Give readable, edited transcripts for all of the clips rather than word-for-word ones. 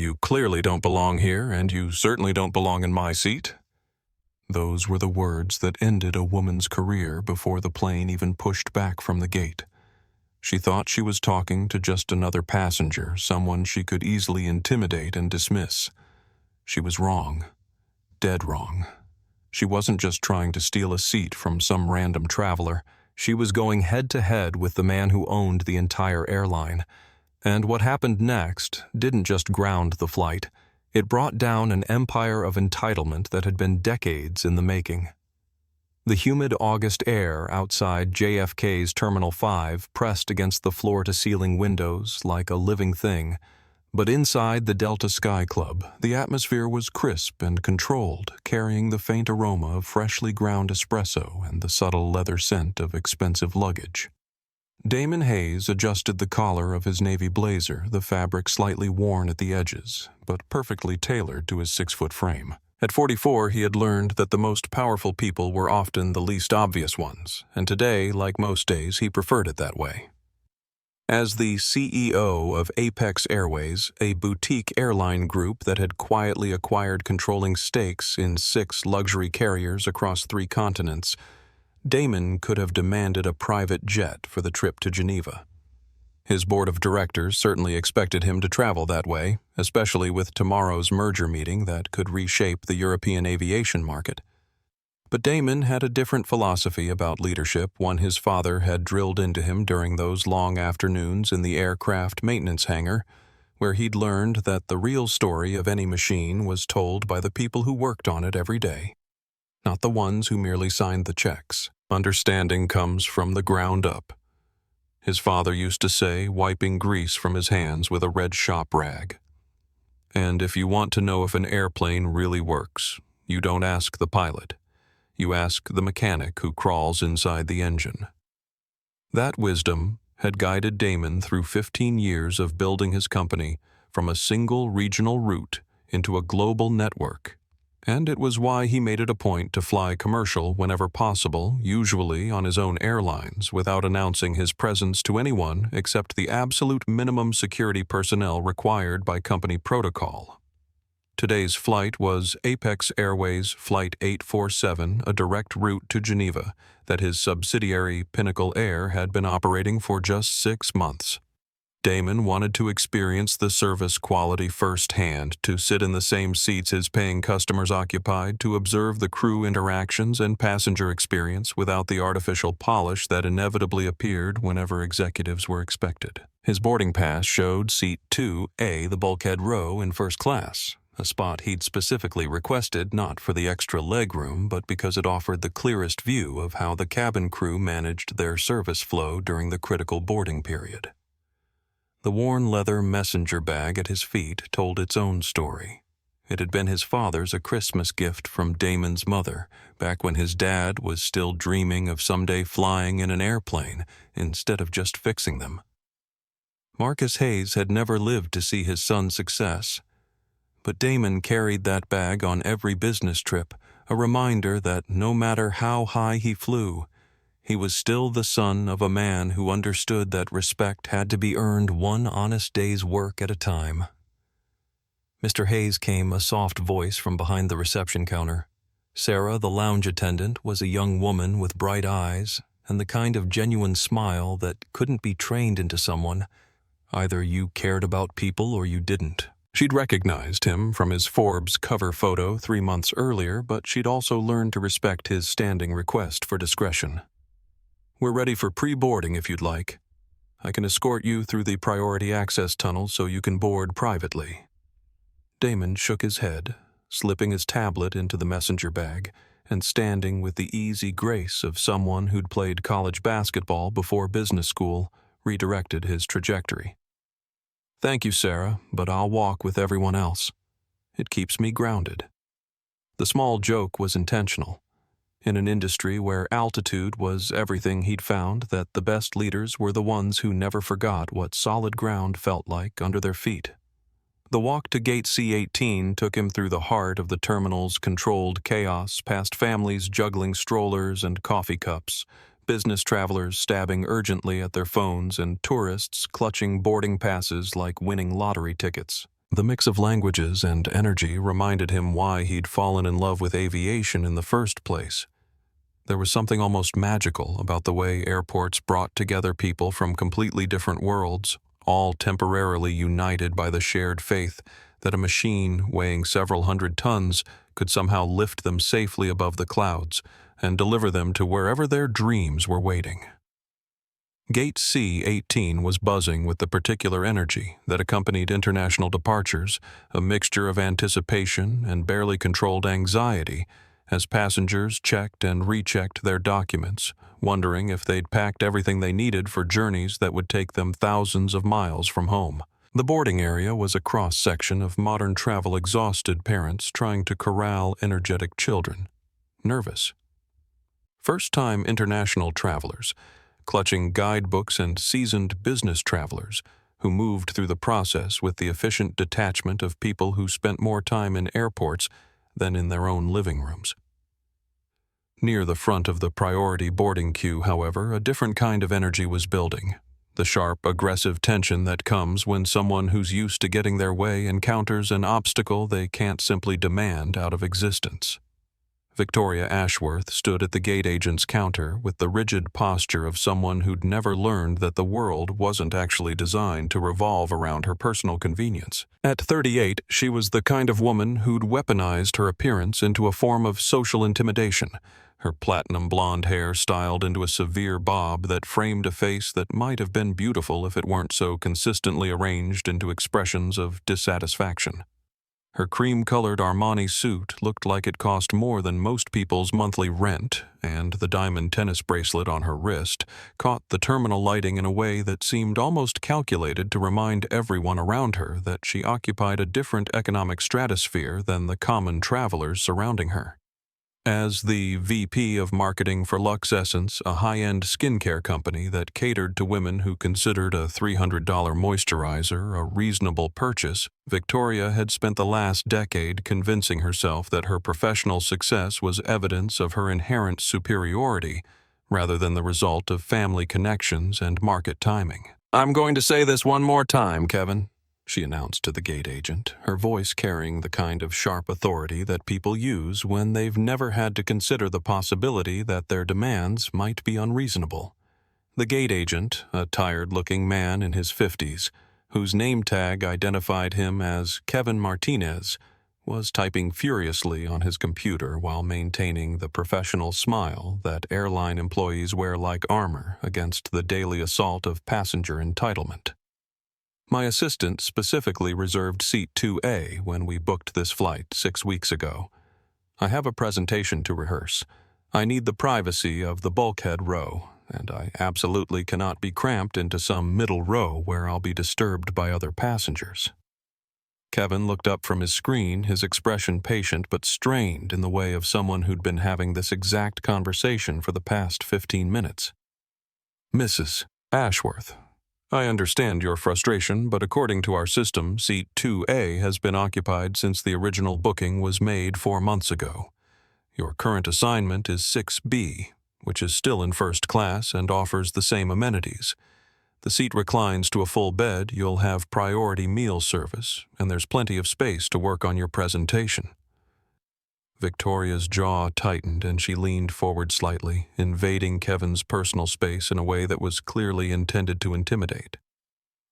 You clearly don't belong here, and you certainly don't belong in my seat." Those were the words that ended a woman's career before the plane even pushed back from the gate. She thought she was talking to just another passenger, someone she could easily intimidate and dismiss. She was wrong. Dead wrong. She wasn't just trying to steal a seat from some random traveler. She was going head-to-head with the man who owned the entire airline. And what happened next didn't just ground the flight. It brought down an empire of entitlement that had been decades in the making. The humid August air outside JFK's Terminal 5 pressed against the floor-to-ceiling windows like a living thing, but inside the Delta Sky Club, the atmosphere was crisp and controlled, carrying the faint aroma of freshly ground espresso and the subtle leather scent of expensive luggage. Damon Hayes adjusted the collar of his navy blazer, the fabric slightly worn at the edges, but perfectly tailored to his 6-foot frame. At 44, he had learned that the most powerful people were often the least obvious ones, and today, like most days, he preferred it that way. As the CEO of Apex Airways, a boutique airline group that had quietly acquired controlling stakes in 6 luxury carriers across 3 continents, Damon could have demanded a private jet for the trip to Geneva. His board of directors certainly expected him to travel that way, especially with tomorrow's merger meeting that could reshape the European aviation market. But Damon had a different philosophy about leadership, one his father had drilled into him during those long afternoons in the aircraft maintenance hangar, where he'd learned that the real story of any machine was told by the people who worked on it every day, not the ones who merely signed the checks. Understanding comes from the ground up. His father used to say, wiping grease from his hands with a red shop rag. And if you want to know if an airplane really works, you don't ask the pilot. You ask the mechanic who crawls inside the engine. That wisdom had guided Damon through 15 years of building his company from a single regional route into a global network. And it was why he made it a point to fly commercial whenever possible, usually on his own airlines, without announcing his presence to anyone except the absolute minimum security personnel required by company protocol. Today's flight was Apex Airways Flight 847, a direct route to Geneva that his subsidiary Pinnacle Air had been operating for just 6 months. Damon wanted to experience the service quality firsthand, to sit in the same seats his paying customers occupied, to observe the crew interactions and passenger experience without the artificial polish that inevitably appeared whenever executives were expected. His boarding pass showed seat 2A, the bulkhead row, in first class, a spot he'd specifically requested not for the extra legroom, but because it offered the clearest view of how the cabin crew managed their service flow during the critical boarding period. The worn leather messenger bag at his feet told its own story. It had been his father's a Christmas gift from Damon's mother, back when his dad was still dreaming of someday flying in an airplane instead of just fixing them. Marcus Hayes had never lived to see his son's success, but Damon carried that bag on every business trip, a reminder that no matter how high he flew, he was still the son of a man who understood that respect had to be earned one honest day's work at a time. Mr. Hayes came a soft voice from behind the reception counter. Sarah, the lounge attendant, was a young woman with bright eyes and the kind of genuine smile that couldn't be trained into someone. Either you cared about people or you didn't. She'd recognized him from his Forbes cover photo 3 months earlier, but she'd also learned to respect his standing request for discretion. "We're ready for pre-boarding if you'd like. I can escort you through the priority access tunnel so you can board privately." Damon shook his head, slipping his tablet into the messenger bag and standing with the easy grace of someone who'd played college basketball before business school, redirected his trajectory. "Thank you, Sarah, but I'll walk with everyone else. It keeps me grounded." The small joke was intentional. In an industry where altitude was everything, he'd found that the best leaders were the ones who never forgot what solid ground felt like under their feet. The walk to Gate C-18 took him through the heart of the terminal's controlled chaos, past families juggling strollers and coffee cups, business travelers stabbing urgently at their phones, and tourists clutching boarding passes like winning lottery tickets. The mix of languages and energy reminded him why he'd fallen in love with aviation in the first place. There was something almost magical about the way airports brought together people from completely different worlds, all temporarily united by the shared faith that a machine weighing several hundred tons could somehow lift them safely above the clouds and deliver them to wherever their dreams were waiting. Gate C-18 was buzzing with the particular energy that accompanied international departures, a mixture of anticipation and barely controlled anxiety as passengers checked and rechecked their documents, wondering if they'd packed everything they needed for journeys that would take them thousands of miles from home. The boarding area was a cross-section of modern travel-exhausted parents trying to corral energetic children, nervous. First-time international travelers, clutching guidebooks and seasoned business travelers who moved through the process with the efficient detachment of people who spent more time in airports than in their own living rooms. Near the front of the priority boarding queue, however, a different kind of energy was building. The sharp, aggressive tension that comes when someone who's used to getting their way encounters an obstacle they can't simply demand out of existence. Victoria Ashworth stood at the gate agent's counter with the rigid posture of someone who'd never learned that the world wasn't actually designed to revolve around her personal convenience. At 38, she was the kind of woman who'd weaponized her appearance into a form of social intimidation, her platinum blonde hair styled into a severe bob that framed a face that might have been beautiful if it weren't so consistently arranged into expressions of dissatisfaction. Her cream-colored Armani suit looked like it cost more than most people's monthly rent, and the diamond tennis bracelet on her wrist caught the terminal lighting in a way that seemed almost calculated to remind everyone around her that she occupied a different economic stratosphere than the common travelers surrounding her. As the VP of marketing for Lux Essence, a high-end skincare company that catered to women who considered a $300 moisturizer a reasonable purchase, Victoria had spent the last decade convincing herself that her professional success was evidence of her inherent superiority rather than the result of family connections and market timing. "I'm going to say this one more time, Kevin," she announced to the gate agent, her voice carrying the kind of sharp authority that people use when they've never had to consider the possibility that their demands might be unreasonable. The gate agent, a tired-looking man in his 50s, whose name tag identified him as Kevin Martinez, was typing furiously on his computer while maintaining the professional smile that airline employees wear like armor against the daily assault of passenger entitlement. My assistant specifically reserved seat 2A when we booked this flight 6 weeks ago. I have a presentation to rehearse. I need the privacy of the bulkhead row, and I absolutely cannot be cramped into some middle row where I'll be disturbed by other passengers. Kevin looked up from his screen, his expression patient but strained in the way of someone who'd been having this exact conversation for the past 15 minutes. "Mrs. Ashworth, I understand your frustration, but according to our system, seat 2A has been occupied since the original booking was made 4 months ago. Your current assignment is 6B, which is still in first class and offers the same amenities. The seat reclines to a full bed, you'll have priority meal service, and there's plenty of space to work on your presentation." Victoria's jaw tightened and she leaned forward slightly, invading Kevin's personal space in a way that was clearly intended to intimidate.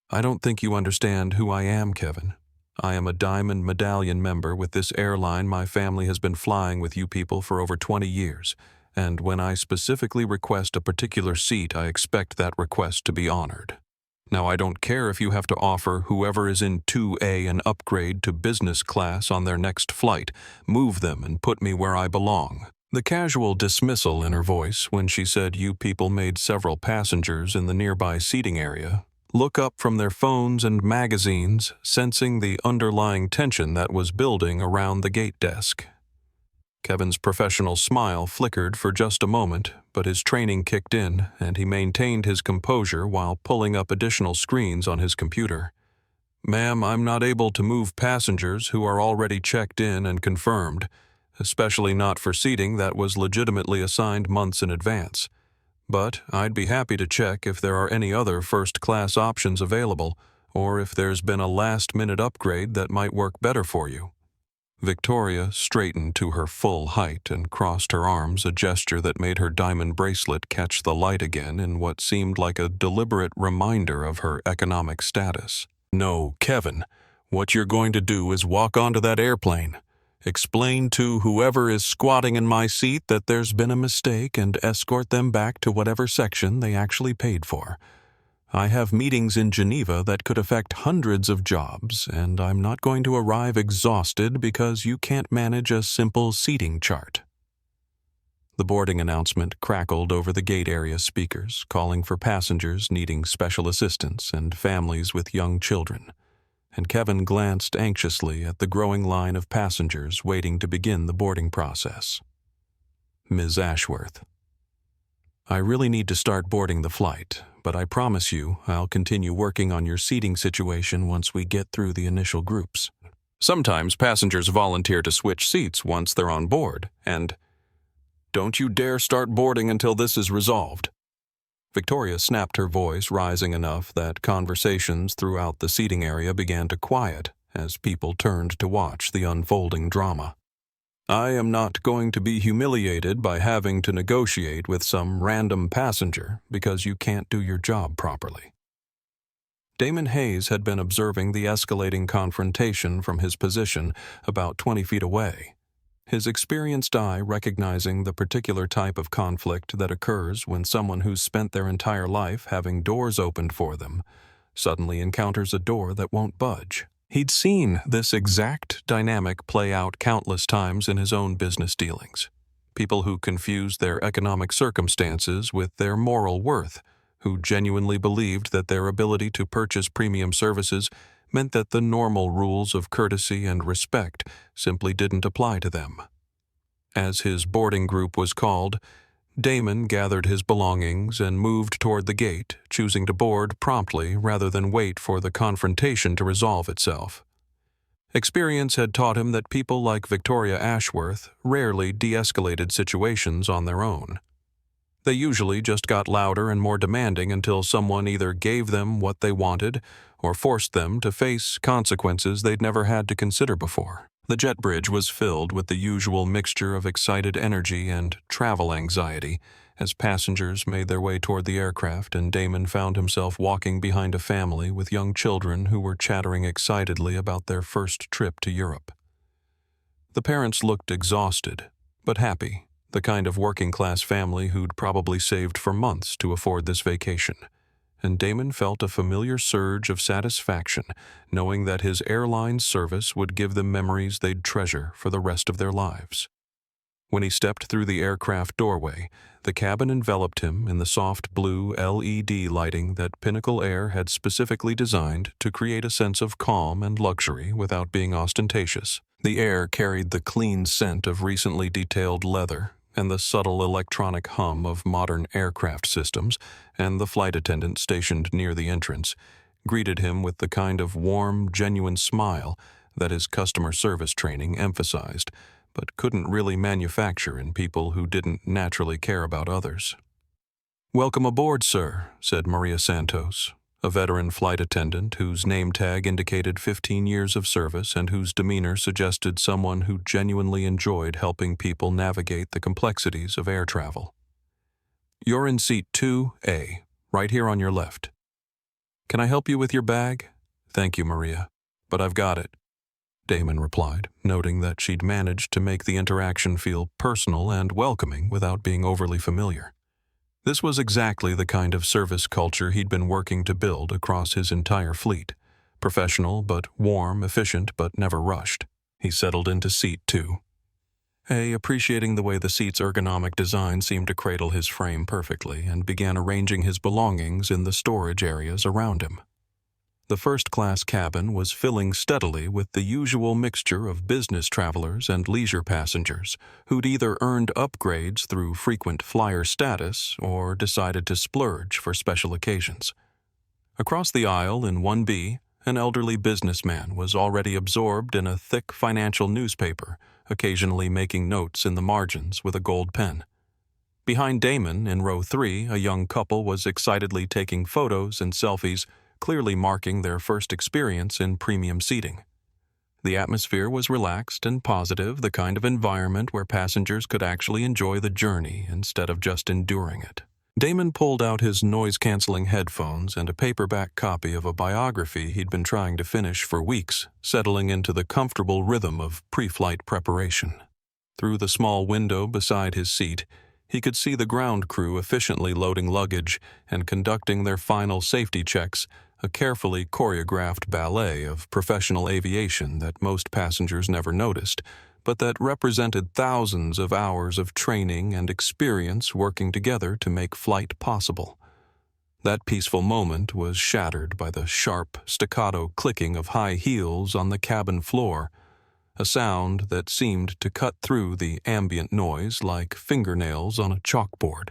"I don't think you understand who I am, Kevin. I am a Diamond Medallion member with this airline. My family has been flying with you people for over 20 years, and when I specifically request a particular seat, I expect that request to be honored. Now, I don't care if you have to offer whoever is in 2A an upgrade to business class on their next flight. Move them and put me where I belong." The casual dismissal in her voice when she said you people made several passengers in the nearby seating area look up from their phones and magazines, sensing the underlying tension that was building around the gate desk. Kevin's professional smile flickered for just a moment, but his training kicked in, and he maintained his composure while pulling up additional screens on his computer. "Ma'am, I'm not able to move passengers who are already checked in and confirmed, especially not for seating that was legitimately assigned months in advance. But I'd be happy to check if there are any other first-class options available, or if there's been a last-minute upgrade that might work better for you. Victoria straightened to her full height and crossed her arms, a gesture that made her diamond bracelet catch the light again in what seemed like a deliberate reminder of her economic status. "No, Kevin, what you're going to do is walk onto that airplane. Explain to whoever is squatting in my seat that there's been a mistake and escort them back to whatever section they actually paid for. I have meetings in Geneva that could affect hundreds of jobs, and I'm not going to arrive exhausted because you can't manage a simple seating chart." The boarding announcement crackled over the gate area speakers, calling for passengers needing special assistance and families with young children, and Kevin glanced anxiously at the growing line of passengers waiting to begin the boarding process. Ms. Ashworth: "I really need to start boarding the flight, but I promise you I'll continue working on your seating situation once we get through the initial groups. Sometimes passengers volunteer to switch seats once they're on board, and don't you dare start boarding until this is resolved." Victoria snapped, her voice rising enough that conversations throughout the seating area began to quiet as people turned to watch the unfolding drama. "I am not going to be humiliated by having to negotiate with some random passenger because you can't do your job properly." Damon Hayes had been observing the escalating confrontation from his position about 20 feet away, his experienced eye recognizing the particular type of conflict that occurs when someone who's spent their entire life having doors opened for them suddenly encounters a door that won't budge. He'd seen this exact dynamic play out countless times in his own business dealings. People who confused their economic circumstances with their moral worth, who genuinely believed that their ability to purchase premium services meant that the normal rules of courtesy and respect simply didn't apply to them. As his boarding group was called, Damon gathered his belongings and moved toward the gate, choosing to board promptly rather than wait for the confrontation to resolve itself. Experience had taught him that people like Victoria Ashworth rarely de-escalated situations on their own. They usually just got louder and more demanding until someone either gave them what they wanted or forced them to face consequences they'd never had to consider before. The jet bridge was filled with the usual mixture of excited energy and travel anxiety as passengers made their way toward the aircraft, and Damon found himself walking behind a family with young children who were chattering excitedly about their first trip to Europe. The parents looked exhausted, but happy, the kind of working-class family who'd probably saved for months to afford this vacation. And Damon felt a familiar surge of satisfaction, knowing that his airline service would give them memories they'd treasure for the rest of their lives. When he stepped through the aircraft doorway, the cabin enveloped him in the soft blue LED lighting that Pinnacle Air had specifically designed to create a sense of calm and luxury without being ostentatious. The air carried the clean scent of recently detailed leather and the subtle electronic hum of modern aircraft systems, and the flight attendant stationed near the entrance greeted him with the kind of warm, genuine smile that his customer service training emphasized, but couldn't really manufacture in people who didn't naturally care about others. "Welcome aboard, sir," said Maria Santos, a veteran flight attendant whose name tag indicated 15 years of service and whose demeanor suggested someone who genuinely enjoyed helping people navigate the complexities of air travel. "You're in seat 2A, right here on your left. Can I help you with your bag?" "Thank you, Maria, but I've got it," Damon replied, noting that she'd managed to make the interaction feel personal and welcoming without being overly familiar. This was exactly the kind of service culture he'd been working to build across his entire fleet. Professional but warm, efficient but never rushed. He settled into seat 2A, appreciating the way the seat's ergonomic design seemed to cradle his frame perfectly, and began arranging his belongings in the storage areas around him. The first-class cabin was filling steadily with the usual mixture of business travelers and leisure passengers who'd either earned upgrades through frequent flyer status or decided to splurge for special occasions. Across the aisle in 1B, an elderly businessman was already absorbed in a thick financial newspaper, occasionally making notes in the margins with a gold pen. Behind Damon, in row 3, a young couple was excitedly taking photos and selfies, clearly marking their first experience in premium seating. The atmosphere was relaxed and positive, the kind of environment where passengers could actually enjoy the journey instead of just enduring it. Damon pulled out his noise-canceling headphones and a paperback copy of a biography he'd been trying to finish for weeks, settling into the comfortable rhythm of pre-flight preparation. Through the small window beside his seat, he could see the ground crew efficiently loading luggage and conducting their final safety checks, a carefully choreographed ballet of professional aviation that most passengers never noticed, but that represented thousands of hours of training and experience working together to make flight possible. That peaceful moment was shattered by the sharp, staccato clicking of high heels on the cabin floor, a sound that seemed to cut through the ambient noise like fingernails on a chalkboard.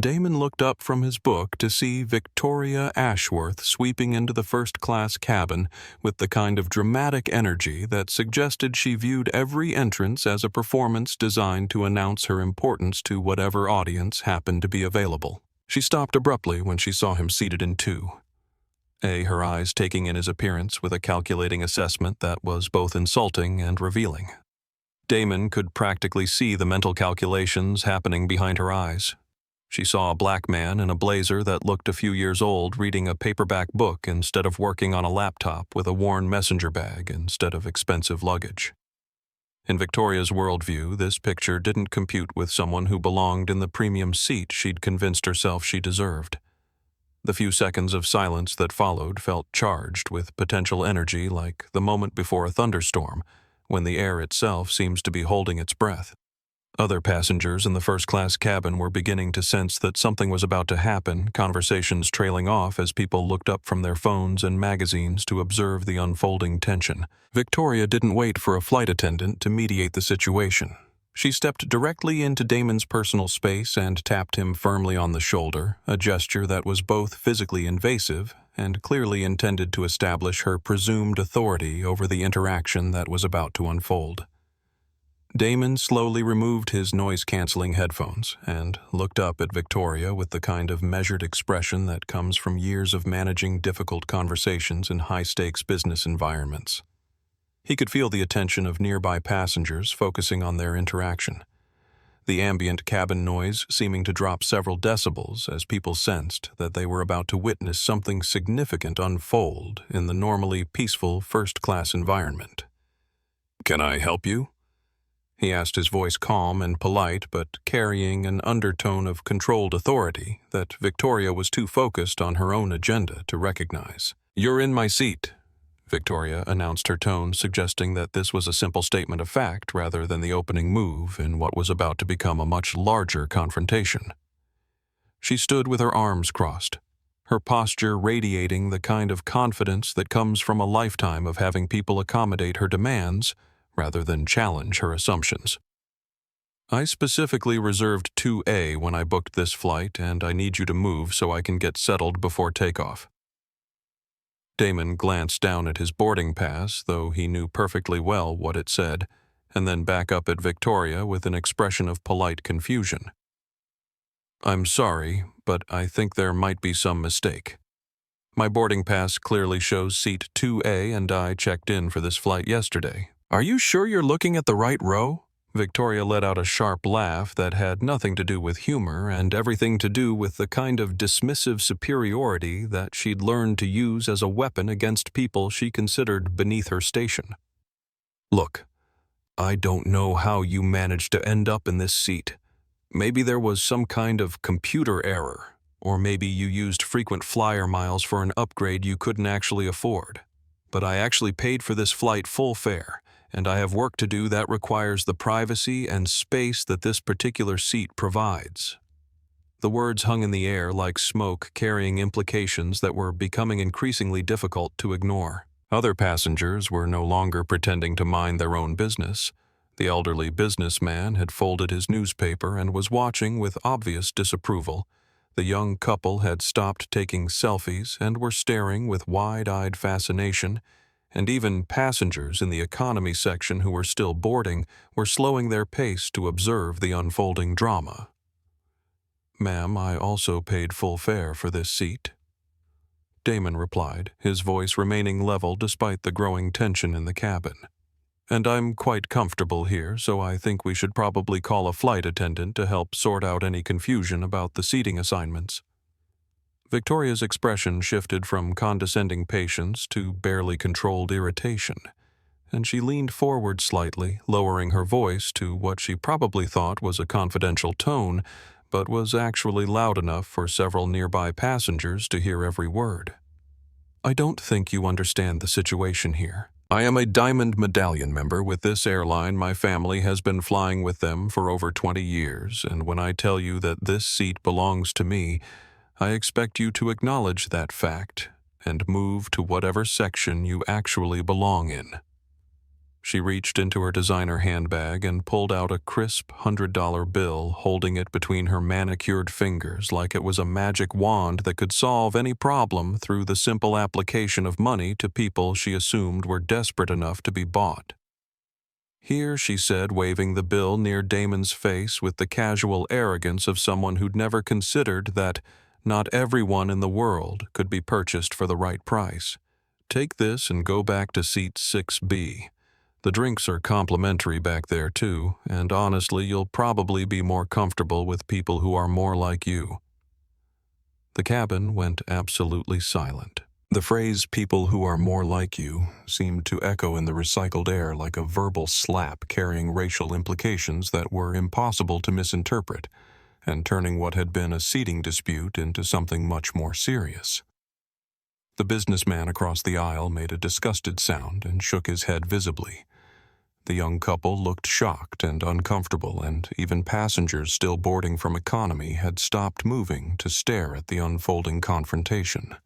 Damon looked up from his book to see Victoria Ashworth sweeping into the first-class cabin with the kind of dramatic energy that suggested she viewed every entrance as a performance designed to announce her importance to whatever audience happened to be available. She stopped abruptly when she saw him seated in two. Her eyes taking in his appearance with a calculating assessment that was both insulting and revealing. Damon could practically see the mental calculations happening behind her eyes. She saw a black man in a blazer that looked a few years old reading a paperback book instead of working on a laptop with a worn messenger bag instead of expensive luggage. In Victoria's worldview, this picture didn't compute with someone who belonged in the premium seat she'd convinced herself she deserved. The few seconds of silence that followed felt charged with potential energy like the moment before a thunderstorm, when the air itself seems to be holding its breath. Other passengers in the first-class cabin were beginning to sense that something was about to happen, conversations trailing off as people looked up from their phones and magazines to observe the unfolding tension. Victoria didn't wait for a flight attendant to mediate the situation. She stepped directly into Damon's personal space and tapped him firmly on the shoulder, a gesture that was both physically invasive and clearly intended to establish her presumed authority over the interaction that was about to unfold. Damon slowly removed his noise-canceling headphones and looked up at Victoria with the kind of measured expression that comes from years of managing difficult conversations in high-stakes business environments. He could feel the attention of nearby passengers focusing on their interaction, the ambient cabin noise seeming to drop several decibels as people sensed that they were about to witness something significant unfold in the normally peaceful first-class environment. "Can I help you?" he asked, his voice calm and polite but carrying an undertone of controlled authority that Victoria was too focused on her own agenda to recognize. "You're in my seat," Victoria announced, her tone suggesting that this was a simple statement of fact rather than the opening move in what was about to become a much larger confrontation. She stood with her arms crossed, her posture radiating the kind of confidence that comes from a lifetime of having people accommodate her demands rather than challenge her assumptions. "I specifically reserved 2A when I booked this flight, and I need you to move so I can get settled before takeoff." Damon glanced down at his boarding pass, though he knew perfectly well what it said, and then back up at Victoria with an expression of polite confusion. "I'm sorry, but I think there might be some mistake. My boarding pass clearly shows seat 2A, and I checked in for this flight yesterday." "Are you sure you're looking at the right row?" Victoria let out a sharp laugh that had nothing to do with humor and everything to do with the kind of dismissive superiority that she'd learned to use as a weapon against people she considered beneath her station. "Look, I don't know how you managed to end up in this seat. Maybe there was some kind of computer error, or maybe you used frequent flyer miles for an upgrade you couldn't actually afford. But I actually paid for this flight full fare, and I have work to do that requires the privacy and space that this particular seat provides." The words hung in the air like smoke, carrying implications that were becoming increasingly difficult to ignore. Other passengers were no longer pretending to mind their own business. The elderly businessman had folded his newspaper and was watching with obvious disapproval. The young couple had stopped taking selfies and were staring with wide-eyed fascination, and even passengers in the economy section who were still boarding were slowing their pace to observe the unfolding drama. "Ma'am, I also paid full fare for this seat." Damon replied, his voice remaining level despite the growing tension in the cabin. "And I'm quite comfortable here, so I think we should probably call a flight attendant to help sort out any confusion about the seating assignments." Victoria's expression shifted from condescending patience to barely controlled irritation, and she leaned forward slightly, lowering her voice to what she probably thought was a confidential tone, but was actually loud enough for several nearby passengers to hear every word. "I don't think you understand the situation here. I am a Diamond Medallion member with this airline. My family has been flying with them for over 20 years, and when I tell you that this seat belongs to me, I expect you to acknowledge that fact and move to whatever section you actually belong in." She reached into her designer handbag and pulled out a crisp $100 bill, holding it between her manicured fingers like it was a magic wand that could solve any problem through the simple application of money to people she assumed were desperate enough to be bought. "Here," she said, waving the bill near Damon's face with the casual arrogance of someone who'd never considered that not everyone in the world could be purchased for the right price. "Take this and go back to seat 6B. The drinks are complimentary back there too, and honestly, you'll probably be more comfortable with people who are more like you." The cabin went absolutely silent. The phrase "people who are more like you" seemed to echo in the recycled air like a verbal slap carrying racial implications that were impossible to misinterpret, and turning what had been a seating dispute into something much more serious. The businessman across the aisle made a disgusted sound and shook his head visibly. The young couple looked shocked and uncomfortable, and even passengers still boarding from economy had stopped moving to stare at the unfolding confrontation.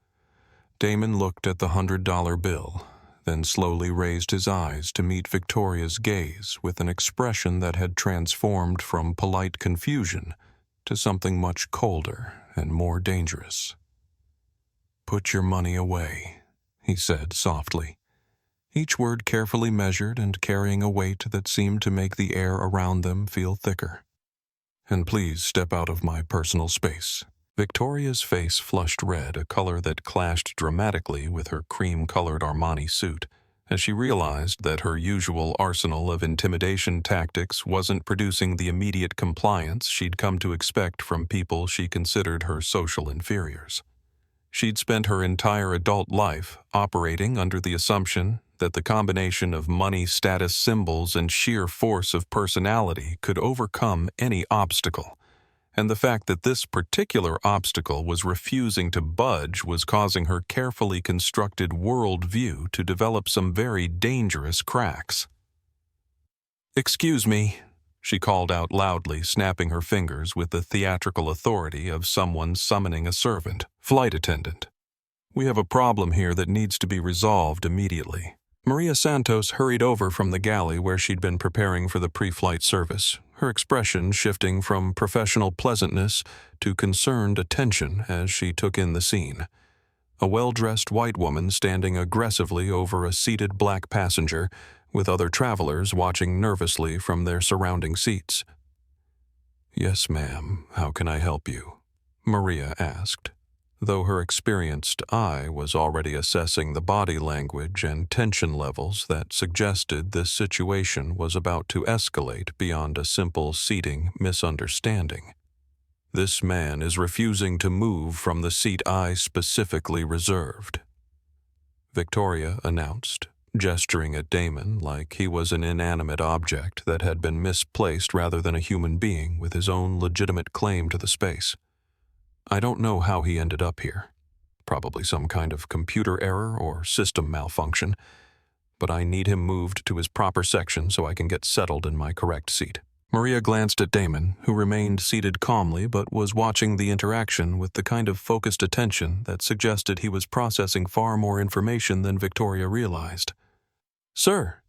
Damon looked at the $100 bill, then slowly raised his eyes to meet Victoria's gaze with an expression that had transformed from polite confusion to something much colder and more dangerous. "Put your money away," he said softly, each word carefully measured and carrying a weight that seemed to make the air around them feel thicker. "And please step out of my personal space." Victoria's face flushed red, a color that clashed dramatically with her cream-colored Armani suit, as she realized that her usual arsenal of intimidation tactics wasn't producing the immediate compliance she'd come to expect from people she considered her social inferiors. She'd spent her entire adult life operating under the assumption that the combination of money, status symbols, and sheer force of personality could overcome any obstacle, and the fact that this particular obstacle was refusing to budge was causing her carefully constructed worldview to develop some very dangerous cracks. "Excuse me," she called out loudly, snapping her fingers with the theatrical authority of someone summoning a servant. "Flight attendant. We have a problem here that needs to be resolved immediately." Maria Santos hurried over from the galley where she'd been preparing for the pre-flight service, her expression shifting from professional pleasantness to concerned attention as she took in the scene. A well-dressed white woman standing aggressively over a seated black passenger, with other travelers watching nervously from their surrounding seats. "Yes, ma'am. How can I help you?" Maria asked, though her experienced eye was already assessing the body language and tension levels that suggested this situation was about to escalate beyond a simple seating misunderstanding. "This man is refusing to move from the seat I specifically reserved," Victoria announced, gesturing at Damon like he was an inanimate object that had been misplaced rather than a human being with his own legitimate claim to the space. "I don't know how he ended up here. Probably some kind of computer error or system malfunction, but I need him moved to his proper section so I can get settled in my correct seat." Maria glanced at Damon, who remained seated calmly but was watching the interaction with the kind of focused attention that suggested he was processing far more information than Victoria realized. "Sir,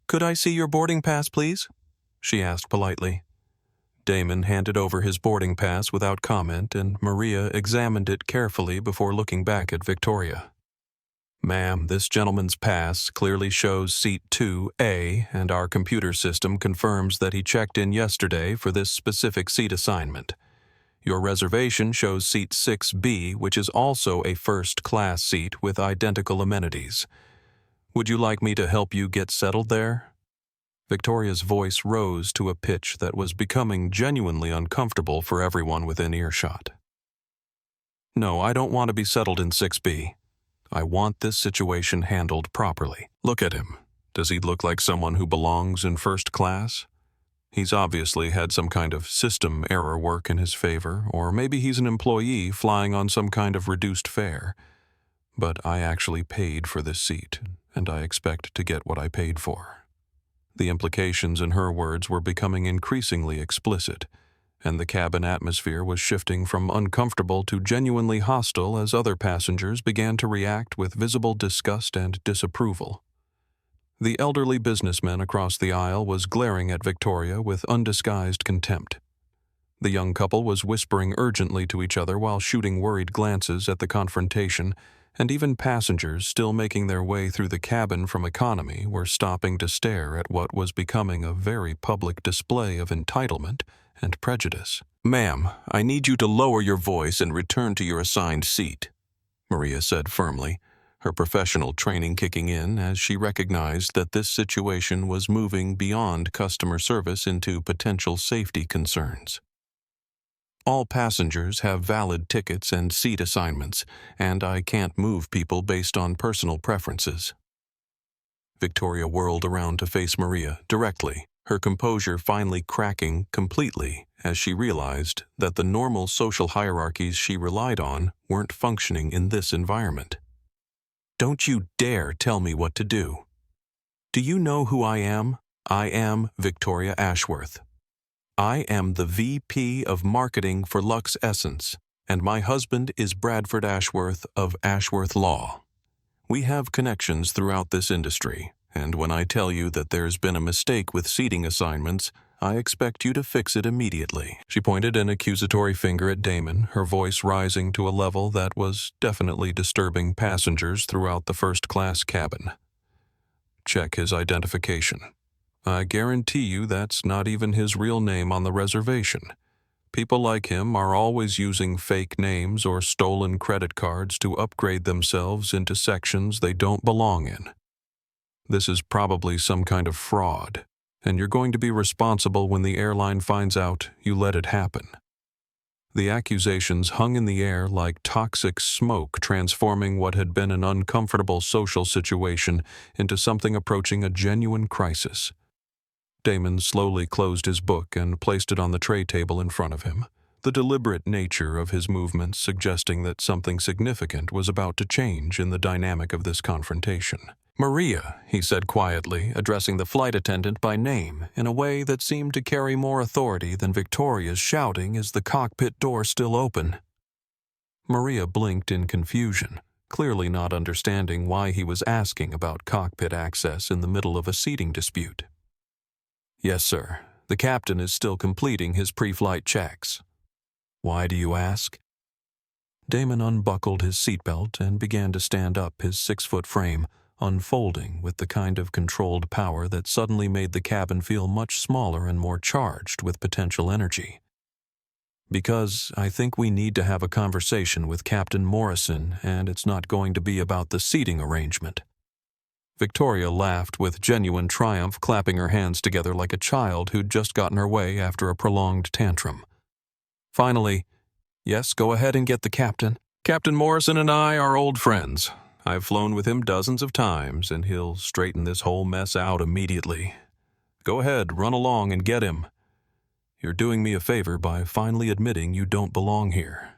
could I see your boarding pass, please?" she asked politely. Damon handed over his boarding pass without comment, and Maria examined it carefully before looking back at Victoria. "Ma'am, this gentleman's pass clearly shows seat 2A, and our computer system confirms that he checked in yesterday for this specific seat assignment. Your reservation shows seat 6B, which is also a first-class seat with identical amenities. Would you like me to help you get settled there?" Victoria's voice rose to a pitch that was becoming genuinely uncomfortable for everyone within earshot. "No, I don't want to be settled in 6B. I want this situation handled properly. Look at him. Does he look like someone who belongs in first class? He's obviously had some kind of system error work in his favor, or maybe he's an employee flying on some kind of reduced fare. But I actually paid for this seat, and I expect to get what I paid for." The implications in her words were becoming increasingly explicit, and the cabin atmosphere was shifting from uncomfortable to genuinely hostile as other passengers began to react with visible disgust and disapproval. The elderly businessman across the aisle was glaring at Victoria with undisguised contempt. The young couple was whispering urgently to each other while shooting worried glances at the confrontation, and even passengers still making their way through the cabin from economy were stopping to stare at what was becoming a very public display of entitlement and prejudice. "Ma'am, I need you to lower your voice and return to your assigned seat," Maria said firmly, her professional training kicking in as she recognized that this situation was moving beyond customer service into potential safety concerns. "All passengers have valid tickets and seat assignments, and I can't move people based on personal preferences." Victoria whirled around to face Maria directly, her composure finally cracking completely as she realized that the normal social hierarchies she relied on weren't functioning in this environment. "Don't you dare tell me what to do. Do you know who I am? I am Victoria Ashworth. I am the VP of Marketing for Lux Essence, and my husband is Bradford Ashworth of Ashworth Law. We have connections throughout this industry, and when I tell you that there's been a mistake with seating assignments, I expect you to fix it immediately." She pointed an accusatory finger at Damon, her voice rising to a level that was definitely disturbing passengers throughout the first-class cabin. "Check his identification. I guarantee you that's not even his real name on the reservation. People like him are always using fake names or stolen credit cards to upgrade themselves into sections they don't belong in. This is probably some kind of fraud, and you're going to be responsible when the airline finds out you let it happen." The accusations hung in the air like toxic smoke, transforming what had been an uncomfortable social situation into something approaching a genuine crisis. Damon slowly closed his book and placed it on the tray table in front of him, the deliberate nature of his movements suggesting that something significant was about to change in the dynamic of this confrontation. "Maria," he said quietly, addressing the flight attendant by name in a way that seemed to carry more authority than Victoria's shouting as the cockpit door still open. Maria blinked in confusion, clearly not understanding why he was asking about cockpit access in the middle of a seating dispute. "Yes, sir. The captain is still completing his pre-flight checks." "Why do you ask?" Damon unbuckled his seatbelt and began to stand up, his 6-foot frame unfolding with the kind of controlled power that suddenly made the cabin feel much smaller and more charged with potential energy. "Because I think we need to have a conversation with Captain Morrison, and it's not going to be about the seating arrangement." Victoria laughed with genuine triumph, clapping her hands together like a child who'd just gotten her way after a prolonged tantrum. Finally, "Yes, go ahead and get the captain. Captain Morrison and I are old friends. I've flown with him dozens of times, and he'll straighten this whole mess out immediately. Go ahead, run along and get him. You're doing me a favor by finally admitting you don't belong here."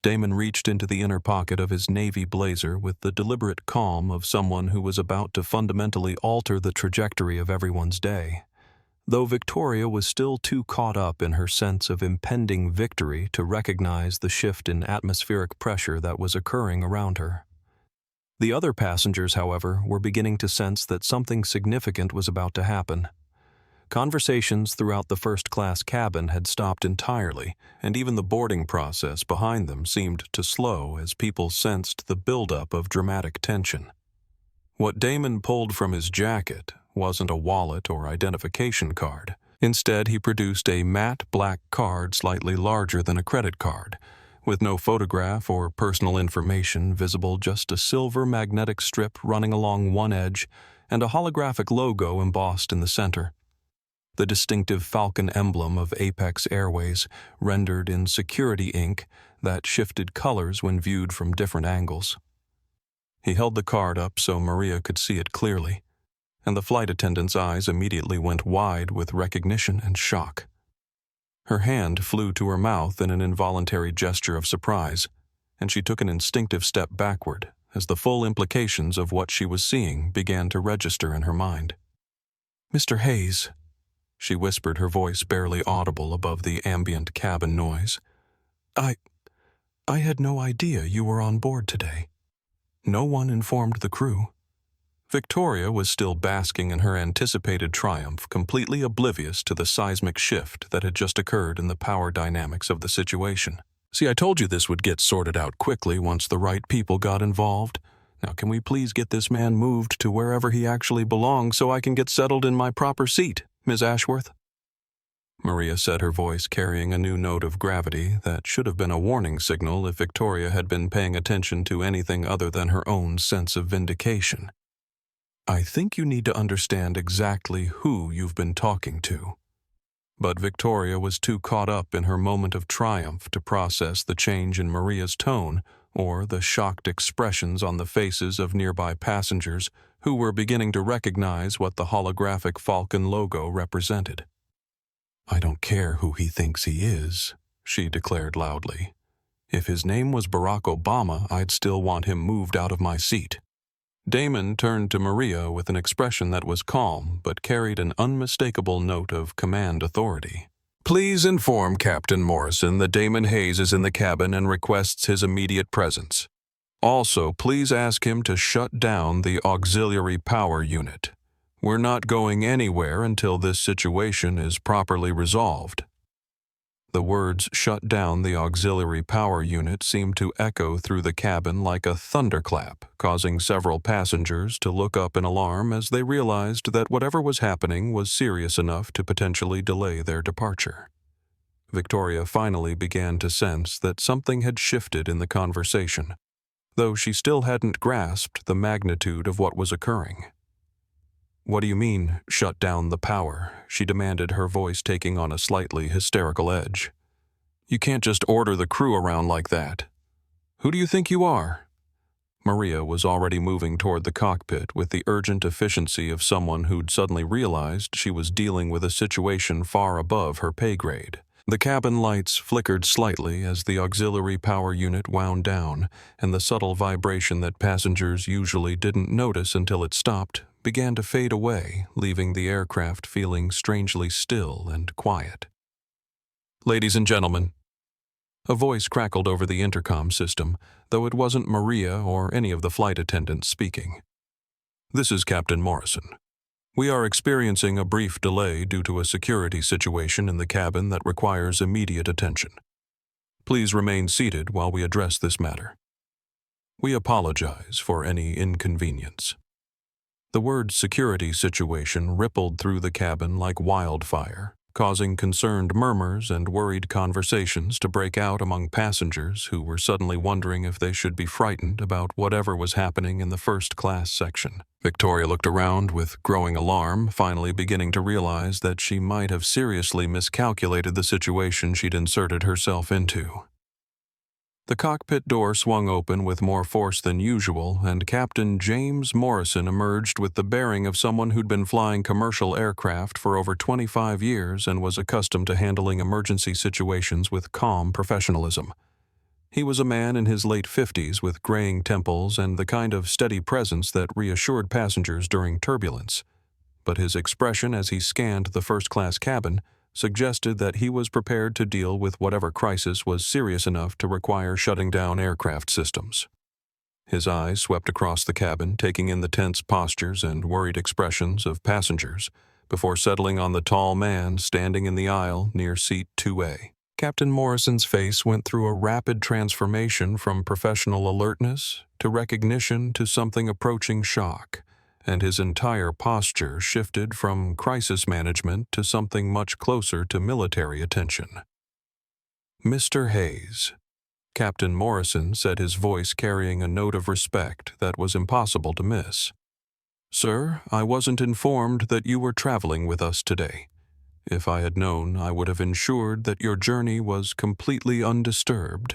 Damon reached into the inner pocket of his navy blazer with the deliberate calm of someone who was about to fundamentally alter the trajectory of everyone's day, though Victoria was still too caught up in her sense of impending victory to recognize the shift in atmospheric pressure that was occurring around her. The other passengers, however, were beginning to sense that something significant was about to happen. Conversations throughout the first-class cabin had stopped entirely, and even the boarding process behind them seemed to slow as people sensed the buildup of dramatic tension. What Damon pulled from his jacket wasn't a wallet or identification card, Instead, he produced a matte black card slightly larger than a credit card, with no photograph or personal information visible, just a silver magnetic strip running along one edge and a holographic logo embossed in the center. The distinctive falcon emblem of Apex Airways, rendered in security ink that shifted colors when viewed from different angles. He held the card up so Maria could see it clearly, and the flight attendant's eyes immediately went wide with recognition and shock. Her hand flew to her mouth in an involuntary gesture of surprise, and she took an instinctive step backward as the full implications of what she was seeing began to register in her mind. "Mr. Hayes," she whispered, her voice barely audible above the ambient cabin noise. I had no idea you were on board today." No one informed the crew. Victoria was still basking in her anticipated triumph, completely oblivious to the seismic shift that had just occurred in the power dynamics of the situation. "See, I told you this would get sorted out quickly once the right people got involved. Now, can we please get this man moved to wherever he actually belongs so I can get settled in my proper seat, Ms. Ashworth?" Maria said, her voice carrying a new note of gravity that should have been a warning signal if Victoria had been paying attention to anything other than her own sense of vindication. "I think you need to understand exactly who you've been talking to." But Victoria was too caught up in her moment of triumph to process the change in Maria's tone or the shocked expressions on the faces of nearby passengers who were beginning to recognize what the holographic Falcon logo represented. "I don't care who he thinks he is," she declared loudly. "If his name was Barack Obama, I'd still want him moved out of my seat." Damon turned to Maria with an expression that was calm but carried an unmistakable note of command authority. "Please inform Captain Morrison that Damon Hayes is in the cabin and requests his immediate presence. Also, please ask him to shut down the auxiliary power unit. We're not going anywhere until this situation is properly resolved." The words "shut down the auxiliary power unit" seemed to echo through the cabin like a thunderclap, causing several passengers to look up in alarm as they realized that whatever was happening was serious enough to potentially delay their departure. Victoria finally began to sense that something had shifted in the conversation, though she still hadn't grasped the magnitude of what was occurring. "What do you mean, shut down the power?" she demanded, her voice taking on a slightly hysterical edge. "You can't just order the crew around like that. Who do you think you are?" Maria was already moving toward the cockpit with the urgent efficiency of someone who'd suddenly realized she was dealing with a situation far above her pay grade. The cabin lights flickered slightly as the auxiliary power unit wound down, and the subtle vibration that passengers usually didn't notice until it stopped began to fade away, leaving the aircraft feeling strangely still and quiet. "Ladies and gentlemen," a voice crackled over the intercom system, though it wasn't Maria or any of the flight attendants speaking. "This is Captain Morrison. We are experiencing a brief delay due to a security situation in the cabin that requires immediate attention. Please remain seated while we address this matter. We apologize for any inconvenience." The word "security situation" rippled through the cabin like wildfire, causing concerned murmurs and worried conversations to break out among passengers who were suddenly wondering if they should be frightened about whatever was happening in the first-class section. Victoria looked around with growing alarm, finally beginning to realize that she might have seriously miscalculated the situation she'd inserted herself into. The cockpit door swung open with more force than usual, and Captain James Morrison emerged with the bearing of someone who'd been flying commercial aircraft for over 25 years and was accustomed to handling emergency situations with calm professionalism. He was a man in his late 50s with graying temples and the kind of steady presence that reassured passengers during turbulence. But his expression as he scanned the first-class cabin suggested that he was prepared to deal with whatever crisis was serious enough to require shutting down aircraft systems. His eyes swept across the cabin, taking in the tense postures and worried expressions of passengers, before settling on the tall man standing in the aisle near seat 2A. Captain Morrison's face went through a rapid transformation from professional alertness to recognition to something approaching shock, and his entire posture shifted from crisis management to something much closer to military attention. "Mr. Hayes," Captain Morrison said, his voice carrying a note of respect that was impossible to miss. "Sir, I wasn't informed that you were traveling with us today. If I had known, I would have ensured that your journey was completely undisturbed."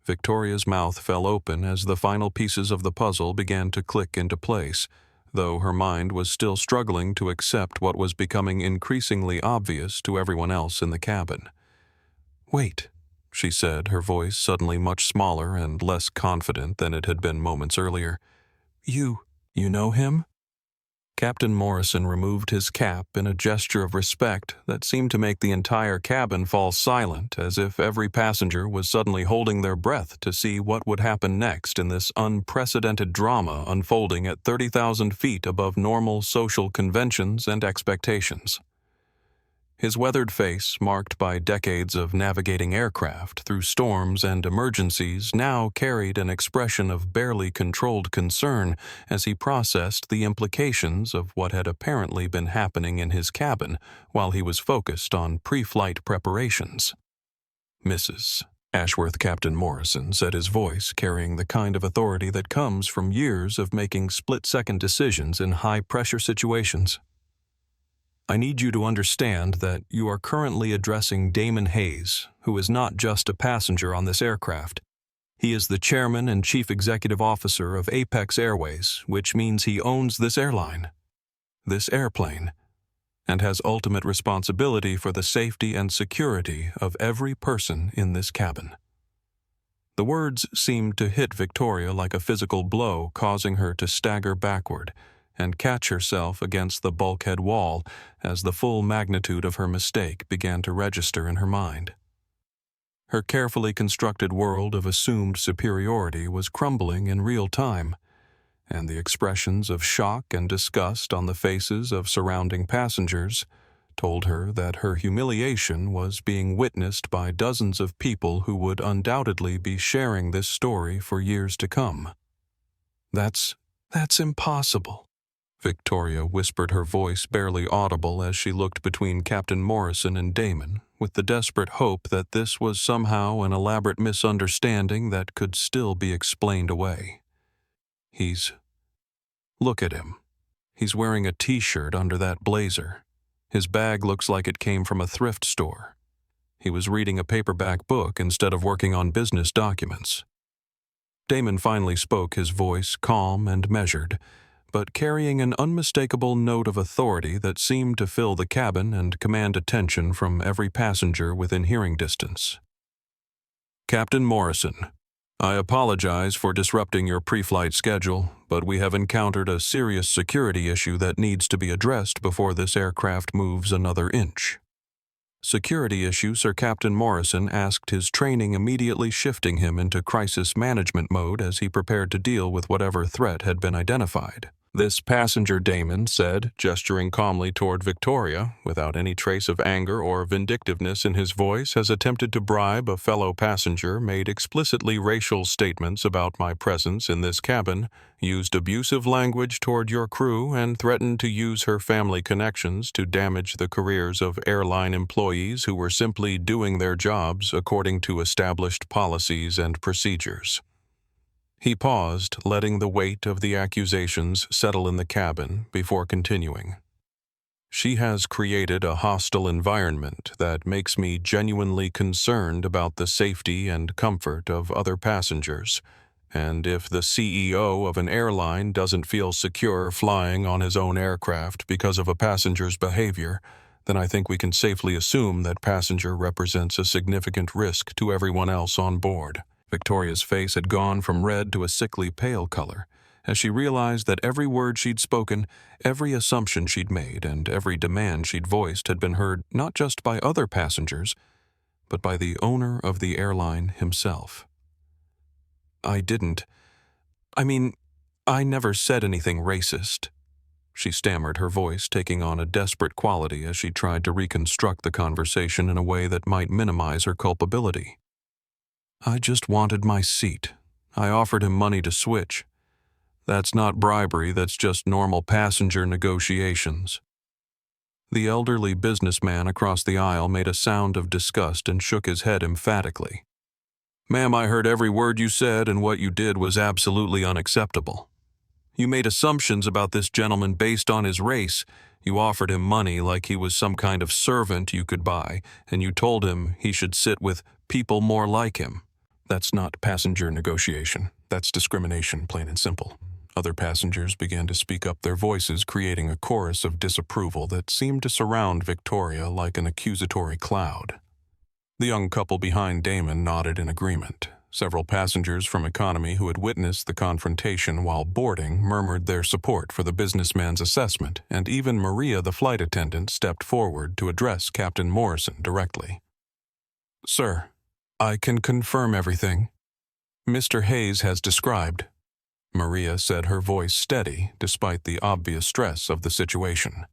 Victoria's mouth fell open as the final pieces of the puzzle began to click into place, though her mind was still struggling to accept what was becoming increasingly obvious to everyone else in the cabin. "Wait," she said, her voice suddenly much smaller and less confident than it had been moments earlier. You know him?" Captain Morrison removed his cap in a gesture of respect that seemed to make the entire cabin fall silent, as if every passenger was suddenly holding their breath to see what would happen next in this unprecedented drama unfolding at 30,000 feet above normal social conventions and expectations. His weathered face, marked by decades of navigating aircraft through storms and emergencies, now carried an expression of barely controlled concern as he processed the implications of what had apparently been happening in his cabin while he was focused on pre-flight preparations. "Mrs. Ashworth," Captain Morrison said, his voice carrying the kind of authority that comes from years of making split-second decisions in high-pressure situations. "I need you to understand that you are currently addressing Damon Hayes, who is not just a passenger on this aircraft. He is the chairman and chief executive officer of Apex Airways, which means he owns this airline, this airplane, and has ultimate responsibility for the safety and security of every person in this cabin." The words seemed to hit Victoria like a physical blow, causing her to stagger backward and catch herself against the bulkhead wall as the full magnitude of her mistake began to register in her mind. Her carefully constructed world of assumed superiority was crumbling in real time, and the expressions of shock and disgust on the faces of surrounding passengers told her that her humiliation was being witnessed by dozens of people who would undoubtedly be sharing this story for years to come. That's impossible," Victoria whispered, her voice barely audible as she looked between Captain Morrison and Damon, with the desperate hope that this was somehow an elaborate misunderstanding that could still be explained away. Look at him. He's wearing a t-shirt under that blazer. His bag looks like it came from a thrift store. He was reading a paperback book instead of working on business documents." Damon finally spoke, his voice calm and measured, but carrying an unmistakable note of authority that seemed to fill the cabin and command attention from every passenger within hearing distance. "Captain Morrison, I apologize for disrupting your pre-flight schedule, but we have encountered a serious security issue that needs to be addressed before this aircraft moves another inch." "Security issue?" Sir Captain Morrison asked, his training immediately shifting him into crisis management mode as he prepared to deal with whatever threat had been identified. "This passenger," Damon said, gesturing calmly toward Victoria, without any trace of anger or vindictiveness in his voice, "has attempted to bribe a fellow passenger, made explicitly racial statements about my presence in this cabin, used abusive language toward your crew, and threatened to use her family connections to damage the careers of airline employees who were simply doing their jobs according to established policies and procedures." He paused, letting the weight of the accusations settle in the cabin before continuing. "She has created a hostile environment that makes me genuinely concerned about the safety and comfort of other passengers, and if the CEO of an airline doesn't feel secure flying on his own aircraft because of a passenger's behavior, then I think we can safely assume that passenger represents a significant risk to everyone else on board." Victoria's face had gone from red to a sickly pale color as she realized that every word she'd spoken, every assumption she'd made, and every demand she'd voiced had been heard not just by other passengers, but by the owner of the airline himself. I never said anything racist," she stammered, her voice taking on a desperate quality as she tried to reconstruct the conversation in a way that might minimize her culpability. "I just wanted my seat. I offered him money to switch. That's not bribery, that's just normal passenger negotiations. The elderly businessman across the aisle made a sound of disgust and shook his head emphatically. Ma'am, I heard every word you said, and what you did was absolutely unacceptable. You made assumptions about this gentleman based on his race. You offered him money like he was some kind of servant you could buy, and you told him he should sit with people more like him. That's not passenger negotiation. That's discrimination, plain and simple. Other passengers began to speak up their voices, creating a chorus of disapproval that seemed to surround Victoria like an accusatory cloud. The young couple behind Damon nodded in agreement. Several passengers from economy who had witnessed the confrontation while boarding murmured their support for the businessman's assessment, and even Maria, the flight attendant, stepped forward to address Captain Morrison directly. Sir, I can confirm everything Mr. Hayes has described, Maria said, her voice steady despite the obvious stress of the situation.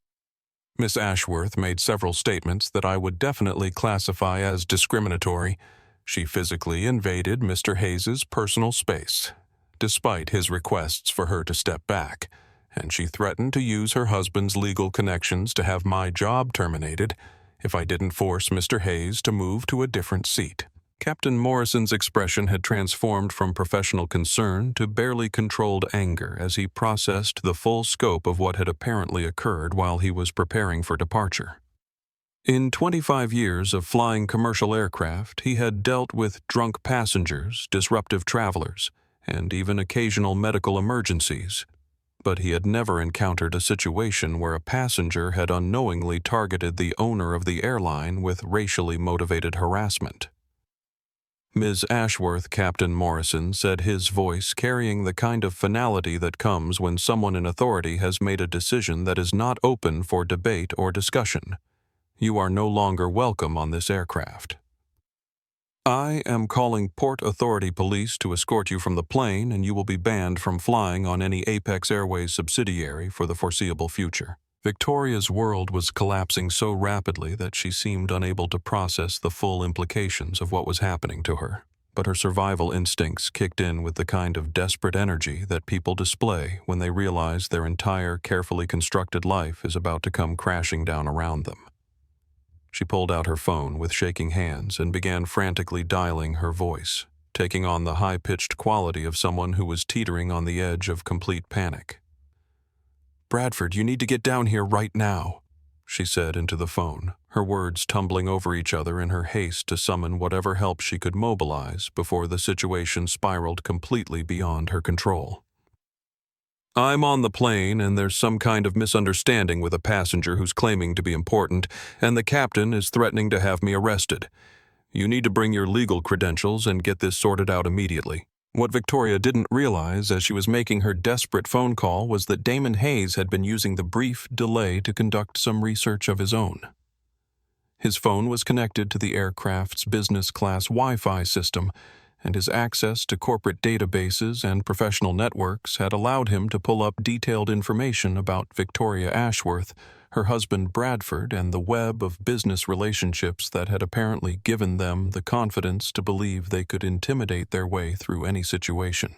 Miss Ashworth made several statements that I would definitely classify as discriminatory. She physically invaded Mr. Hayes's personal space, despite his requests for her to step back, and she threatened to use her husband's legal connections to have my job terminated if I didn't force Mr. Hayes to move to a different seat. Captain Morrison's expression had transformed from professional concern to barely controlled anger as he processed the full scope of what had apparently occurred while he was preparing for departure. In 25 years of flying commercial aircraft, he had dealt with drunk passengers, disruptive travelers, and even occasional medical emergencies, but he had never encountered a situation where a passenger had unknowingly targeted the owner of the airline with racially motivated harassment. Ms. Ashworth, Captain Morrison said, his voice carrying the kind of finality that comes when someone in authority has made a decision that is not open for debate or discussion. You are no longer welcome on this aircraft. I am calling Port Authority Police to escort you from the plane, and you will be banned from flying on any Apex Airways subsidiary for the foreseeable future. Victoria's world was collapsing so rapidly that she seemed unable to process the full implications of what was happening to her. But her survival instincts kicked in with the kind of desperate energy that people display when they realize their entire carefully constructed life is about to come crashing down around them. She pulled out her phone with shaking hands and began frantically dialing, her voice taking on the high-pitched quality of someone who was teetering on the edge of complete panic. Bradford, you need to get down here right now, she said into the phone, her words tumbling over each other in her haste to summon whatever help she could mobilize before the situation spiraled completely beyond her control. I'm on the plane, and there's some kind of misunderstanding with a passenger who's claiming to be important, and the captain is threatening to have me arrested. You need to bring your legal credentials and get this sorted out immediately. What Victoria didn't realize as she was making her desperate phone call was that Damon Hayes had been using the brief delay to conduct some research of his own. His phone was connected to the aircraft's business-class Wi-Fi system, and his access to corporate databases and professional networks had allowed him to pull up detailed information about Victoria Ashworth, her husband Bradford, and the web of business relationships that had apparently given them the confidence to believe they could intimidate their way through any situation.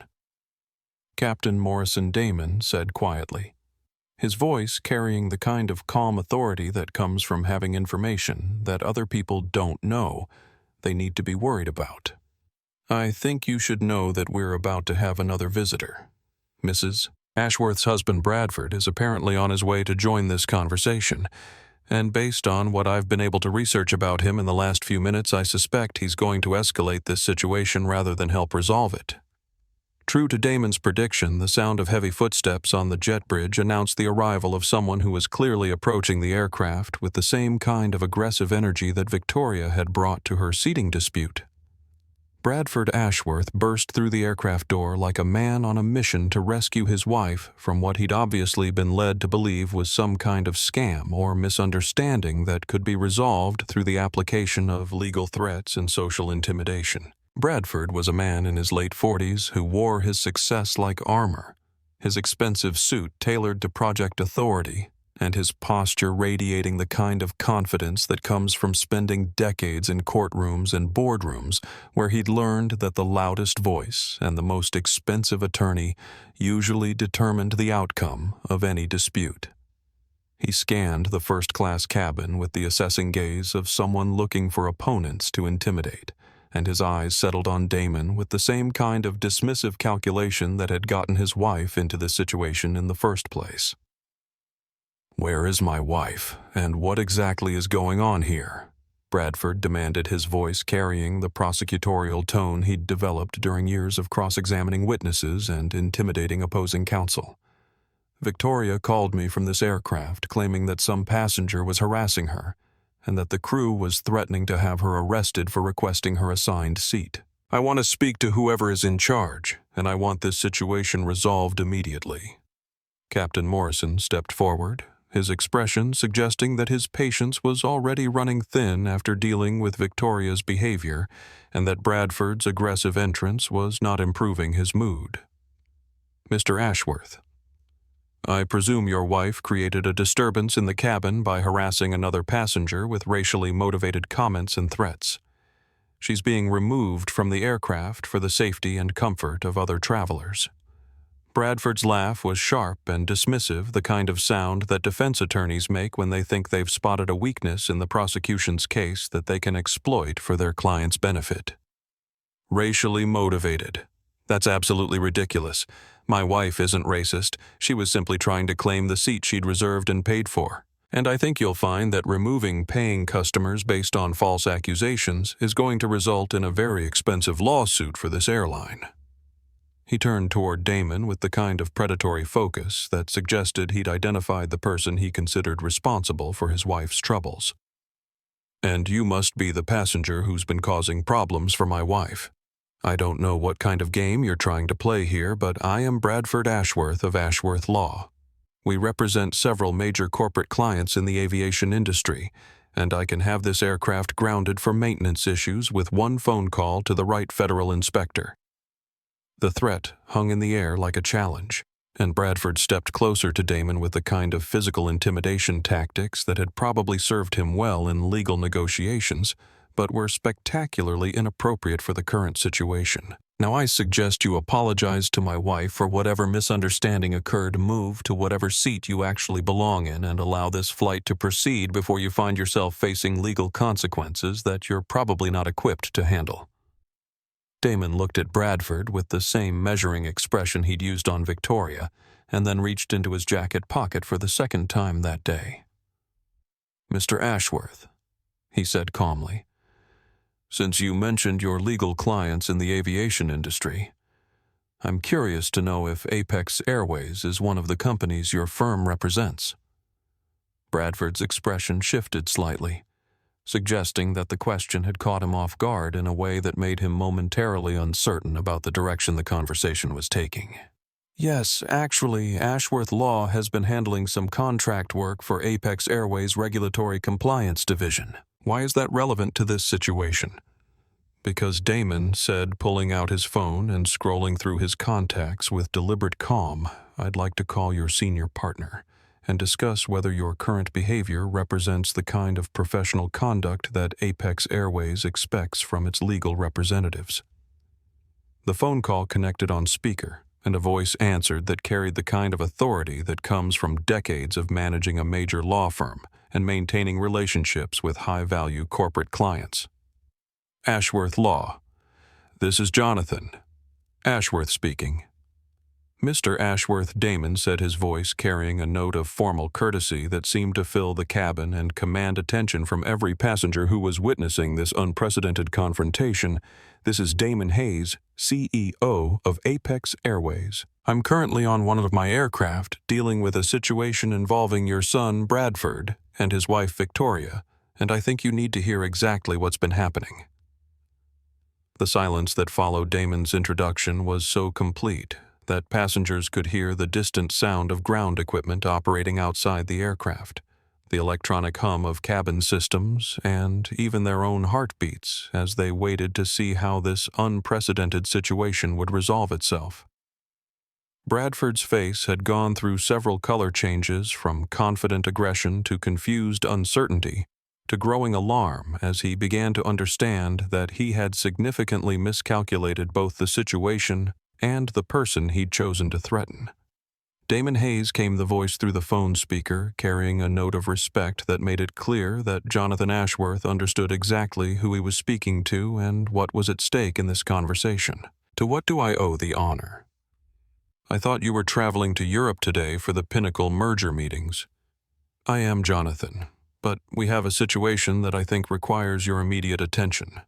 Captain Morrison Damon said quietly, his voice carrying the kind of calm authority that comes from having information that other people don't know they need to be worried about. I think you should know that we're about to have another visitor. Mrs. Ashworth's husband Bradford is apparently on his way to join this conversation, and based on what I've been able to research about him in the last few minutes, I suspect he's going to escalate this situation rather than help resolve it. True to Damon's prediction, the sound of heavy footsteps on the jet bridge announced the arrival of someone who was clearly approaching the aircraft with the same kind of aggressive energy that Victoria had brought to her seating dispute. Bradford Ashworth burst through the aircraft door like a man on a mission to rescue his wife from what he'd obviously been led to believe was some kind of scam or misunderstanding that could be resolved through the application of legal threats and social intimidation. Bradford was a man in his late 40s who wore his success like armor, his expensive suit tailored to Project Authority, and his posture radiating the kind of confidence that comes from spending decades in courtrooms and boardrooms where he'd learned that the loudest voice and the most expensive attorney usually determined the outcome of any dispute. He scanned the first-class cabin with the assessing gaze of someone looking for opponents to intimidate, and his eyes settled on Damon with the same kind of dismissive calculation that had gotten his wife into this situation in the first place. "Where is my wife, and what exactly is going on here?" Bradford demanded, his voice carrying the prosecutorial tone he'd developed during years of cross-examining witnesses and intimidating opposing counsel. "Victoria called me from this aircraft claiming that some passenger was harassing her, and that the crew was threatening to have her arrested for requesting her assigned seat. I want to speak to whoever is in charge, and I want this situation resolved immediately." Captain Morrison stepped forward, his expression suggesting that his patience was already running thin after dealing with Victoria's behavior, and that Bradford's aggressive entrance was not improving his mood. "Mr. Ashworth, I presume your wife created a disturbance in the cabin by harassing another passenger with racially motivated comments and threats. She's being removed from the aircraft for the safety and comfort of other travelers." Bradford's laugh was sharp and dismissive, the kind of sound that defense attorneys make when they think they've spotted a weakness in the prosecution's case that they can exploit for their client's benefit. "Racially motivated. That's absolutely ridiculous. My wife isn't racist. She was simply trying to claim the seat she'd reserved and paid for. And I think you'll find that removing paying customers based on false accusations is going to result in a very expensive lawsuit for this airline." He turned toward Damon with the kind of predatory focus that suggested he'd identified the person he considered responsible for his wife's troubles. "And you must be the passenger who's been causing problems for my wife. I don't know what kind of game you're trying to play here, but I am Bradford Ashworth of Ashworth Law. We represent several major corporate clients in the aviation industry, and I can have this aircraft grounded for maintenance issues with one phone call to the right federal inspector." The threat hung in the air like a challenge, and Bradford stepped closer to Damon with the kind of physical intimidation tactics that had probably served him well in legal negotiations, but were spectacularly inappropriate for the current situation. "Now I suggest you apologize to my wife for whatever misunderstanding occurred, move to whatever seat you actually belong in, and allow this flight to proceed before you find yourself facing legal consequences that you're probably not equipped to handle." Damon looked at Bradford with the same measuring expression he'd used on Victoria, and then reached into his jacket pocket for the second time that day. "Mr. Ashworth," he said calmly, "since you mentioned your legal clients in the aviation industry, I'm curious to know if Apex Airways is one of the companies your firm represents." Bradford's expression shifted slightly, suggesting that the question had caught him off guard in a way that made him momentarily uncertain about the direction the conversation was taking. "Yes, actually, Ashworth Law has been handling some contract work for Apex Airways' Regulatory Compliance Division." "Why is that relevant to this situation?" "Because Damon said, pulling out his phone and scrolling through his contacts with deliberate calm, I'd like to call your senior partner and discuss whether your current behavior represents the kind of professional conduct that Apex Airways expects from its legal representatives." The phone call connected on speaker, and a voice answered that carried the kind of authority that comes from decades of managing a major law firm and maintaining relationships with high-value corporate clients. "Ashworth Law. This is Jonathan. Ashworth speaking." "Mr. Ashworth," Damon said, his voice carrying a note of formal courtesy that seemed to fill the cabin and command attention from every passenger who was witnessing this unprecedented confrontation. "This is Damon Hayes, CEO of Apex Airways. I'm currently on one of my aircraft dealing with a situation involving your son, Bradford, and his wife, Victoria, and I think you need to hear exactly what's been happening." The silence that followed Damon's introduction was so complete that passengers could hear the distant sound of ground equipment operating outside the aircraft, the electronic hum of cabin systems, and even their own heartbeats as they waited to see how this unprecedented situation would resolve itself. Bradford's face had gone through several color changes, from confident aggression to confused uncertainty to growing alarm, as he began to understand that he had significantly miscalculated both the situation and the person he'd chosen to threaten. Damon Hayes came the voice through the phone speaker, carrying a note of respect that made it clear that Jonathan Ashworth understood exactly who he was speaking to and what was at stake in this conversation. "To what do I owe the honor? I thought you were traveling to Europe today for the Pinnacle merger meetings." "I am, Jonathan, but we have a situation that I think requires your immediate attention,"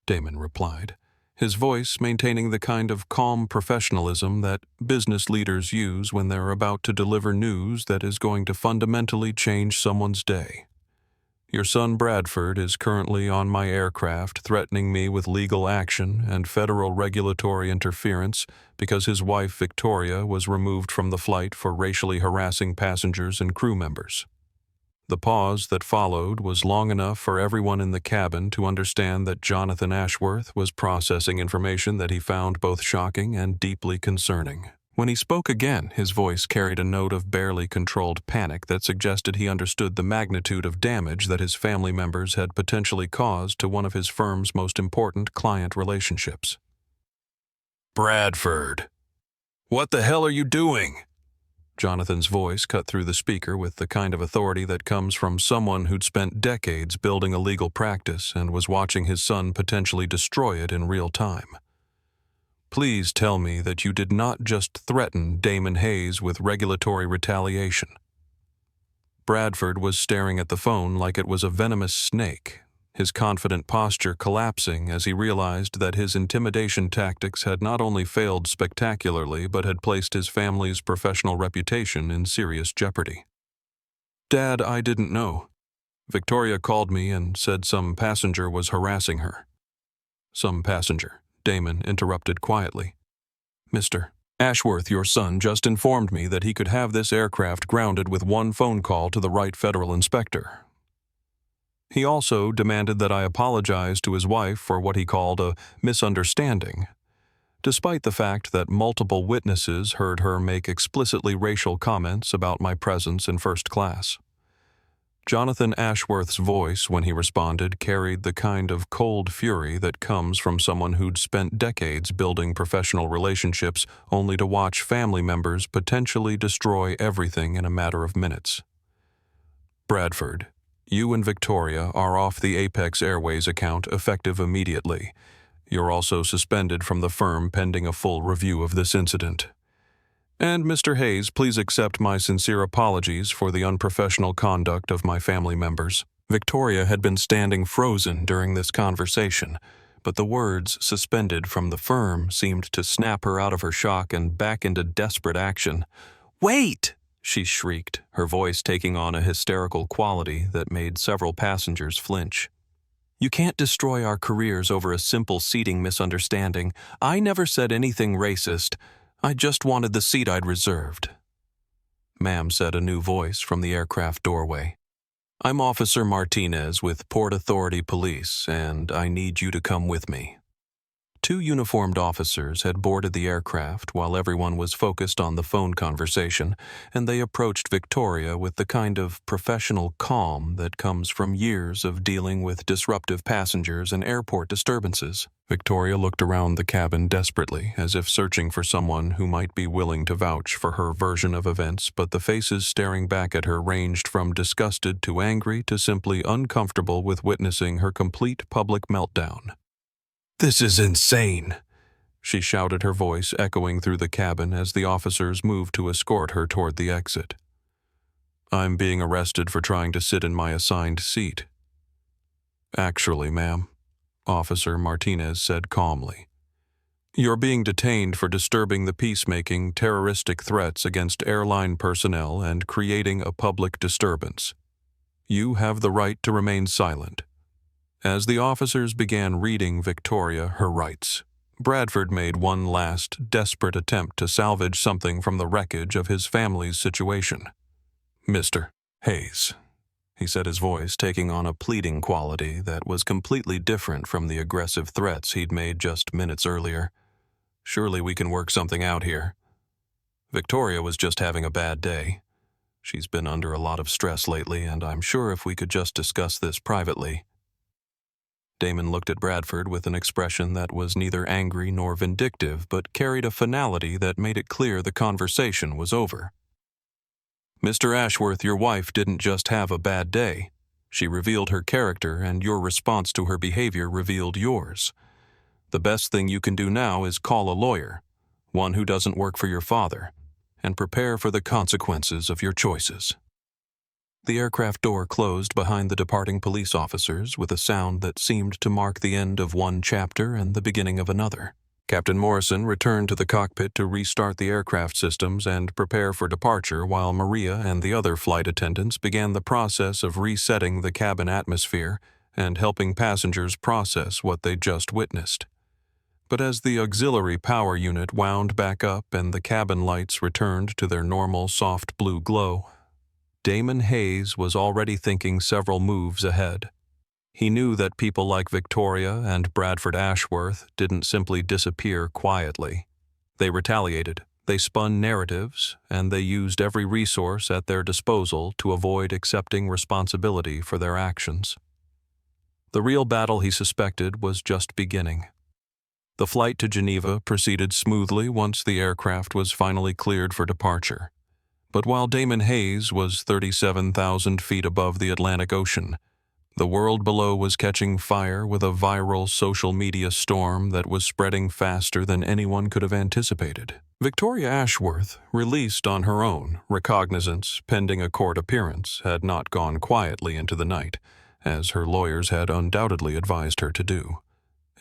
Damon replied, his voice maintaining the kind of calm professionalism that business leaders use when they're about to deliver news that is going to fundamentally change someone's day. "Your son Bradford is currently on my aircraft, threatening me with legal action and federal regulatory interference because his wife Victoria was removed from the flight for racially harassing passengers and crew members." The pause that followed was long enough for everyone in the cabin to understand that Jonathan Ashworth was processing information that he found both shocking and deeply concerning. When he spoke again, his voice carried a note of barely controlled panic that suggested he understood the magnitude of damage that his family members had potentially caused to one of his firm's most important client relationships. "Bradford, what the hell are you doing?" Jonathan's voice cut through the speaker with the kind of authority that comes from someone who'd spent decades building a legal practice and was watching his son potentially destroy it in real time. "Please tell me that you did not just threaten Damon Hayes with regulatory retaliation." Bradford was staring at the phone like it was a venomous snake, his confident posture collapsing as he realized that his intimidation tactics had not only failed spectacularly but had placed his family's professional reputation in serious jeopardy. "Dad, I didn't know. Victoria called me and said some passenger was harassing her." "Some passenger," Damon interrupted quietly. "Mr. Ashworth, your son, just informed me that he could have this aircraft grounded with one phone call to the right federal inspector. He also demanded that I apologize to his wife for what he called a misunderstanding, despite the fact that multiple witnesses heard her make explicitly racial comments about my presence in first class." Jonathan Ashworth's voice, when he responded, carried the kind of cold fury that comes from someone who'd spent decades building professional relationships only to watch family members potentially destroy everything in a matter of minutes. "Bradford, you and Victoria are off the Apex Airways account effective immediately. You're also suspended from the firm pending a full review of this incident. And Mr. Hayes, please accept my sincere apologies for the unprofessional conduct of my family members." Victoria had been standing frozen during this conversation, but the words "suspended from the firm" seemed to snap her out of her shock and back into desperate action. "Wait!" she shrieked, her voice taking on a hysterical quality that made several passengers flinch. "You can't destroy our careers over a simple seating misunderstanding. I never said anything racist. I just wanted the seat I'd reserved." "Ma'am," said a new voice from the aircraft doorway. "I'm Officer Martinez with Port Authority Police, and I need you to come with me." Two uniformed officers had boarded the aircraft while everyone was focused on the phone conversation, and they approached Victoria with the kind of professional calm that comes from years of dealing with disruptive passengers and airport disturbances. Victoria looked around the cabin desperately, as if searching for someone who might be willing to vouch for her version of events, but the faces staring back at her ranged from disgusted to angry to simply uncomfortable with witnessing her complete public meltdown. "This is insane," she shouted, her voice echoing through the cabin as the officers moved to escort her toward the exit. "I'm being arrested for trying to sit in my assigned seat." "Actually, ma'am," Officer Martinez said calmly, "you're being detained for disturbing the peacemaking, terroristic threats against airline personnel and creating a public disturbance. You have the right to remain silent." As the officers began reading Victoria her rights, Bradford made one last, desperate attempt to salvage something from the wreckage of his family's situation. "Mr. Hayes," he said, his voice taking on a pleading quality that was completely different from the aggressive threats he'd made just minutes earlier. "Surely we can work something out here." Victoria was just having a bad day. She's been under a lot of stress lately, and I'm sure if we could just discuss this privately. Damon looked at Bradford with an expression that was neither angry nor vindictive, but carried a finality that made it clear the conversation was over. Mr. Ashworth, your wife didn't just have a bad day. She revealed her character, and your response to her behavior revealed yours. The best thing you can do now is call a lawyer, one who doesn't work for your father, and prepare for the consequences of your choices. The aircraft door closed behind the departing police officers with a sound that seemed to mark the end of one chapter and the beginning of another. Captain Morrison returned to the cockpit to restart the aircraft systems and prepare for departure, while Maria and the other flight attendants began the process of resetting the cabin atmosphere and helping passengers process what they just witnessed. But as the auxiliary power unit wound back up and the cabin lights returned to their normal soft blue glow, Damon Hayes was already thinking several moves ahead. He knew that people like Victoria and Bradford Ashworth didn't simply disappear quietly. They retaliated, they spun narratives, and they used every resource at their disposal to avoid accepting responsibility for their actions. The real battle, he suspected, was just beginning. The flight to Geneva proceeded smoothly once the aircraft was finally cleared for departure. But while Damon Hayes was 37,000 feet above the Atlantic Ocean, the world below was catching fire with a viral social media storm that was spreading faster than anyone could have anticipated. Victoria Ashworth, released on her own, recognizance pending a court appearance, had not gone quietly into the night, as her lawyers had undoubtedly advised her to do.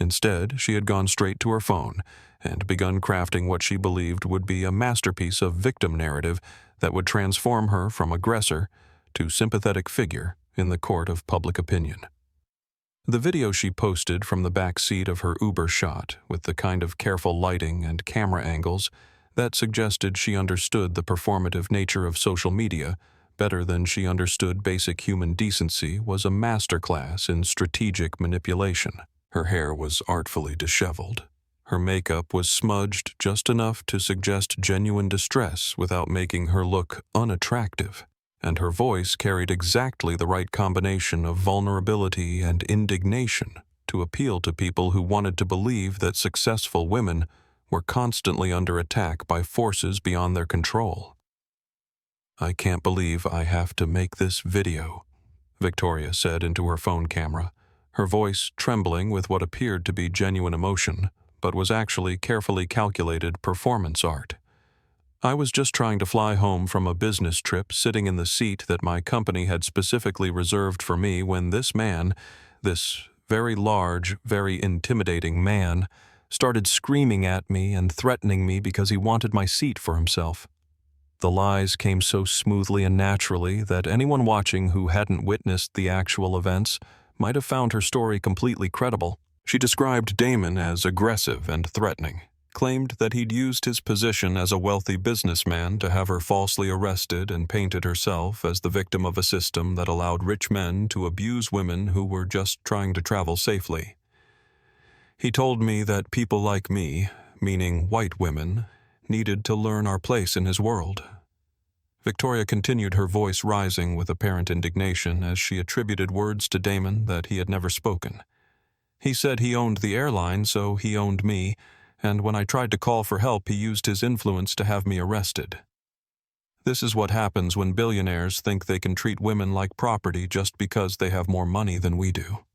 Instead, she had gone straight to her phone and begun crafting what she believed would be a masterpiece of victim narrative that would transform her from aggressor to sympathetic figure in the court of public opinion. The video she posted from the back seat of her Uber shot, with the kind of careful lighting and camera angles that suggested she understood the performative nature of social media better than she understood basic human decency, was a masterclass in strategic manipulation. Her hair was artfully disheveled. Her makeup was smudged just enough to suggest genuine distress without making her look unattractive, and her voice carried exactly the right combination of vulnerability and indignation to appeal to people who wanted to believe that successful women were constantly under attack by forces beyond their control. "I can't believe I have to make this video," Victoria said into her phone camera, her voice trembling with what appeared to be genuine emotion, but was actually carefully calculated performance art. "I was just trying to fly home from a business trip, sitting in the seat that my company had specifically reserved for me, when this man, this very large, very intimidating man, started screaming at me and threatening me because he wanted my seat for himself." The lies came so smoothly and naturally that anyone watching who hadn't witnessed the actual events might have found her story completely credible. She described Damon as aggressive and threatening, claimed that he'd used his position as a wealthy businessman to have her falsely arrested, and painted herself as the victim of a system that allowed rich men to abuse women who were just trying to travel safely. "He told me that people like me, meaning white women, needed to learn our place in his world." Victoria continued, her voice rising with apparent indignation as she attributed words to Damon that he had never spoken. "He said he owned the airline, so he owned me, and when I tried to call for help, he used his influence to have me arrested. This is what happens when billionaires think they can treat women like property just because they have more money than we do."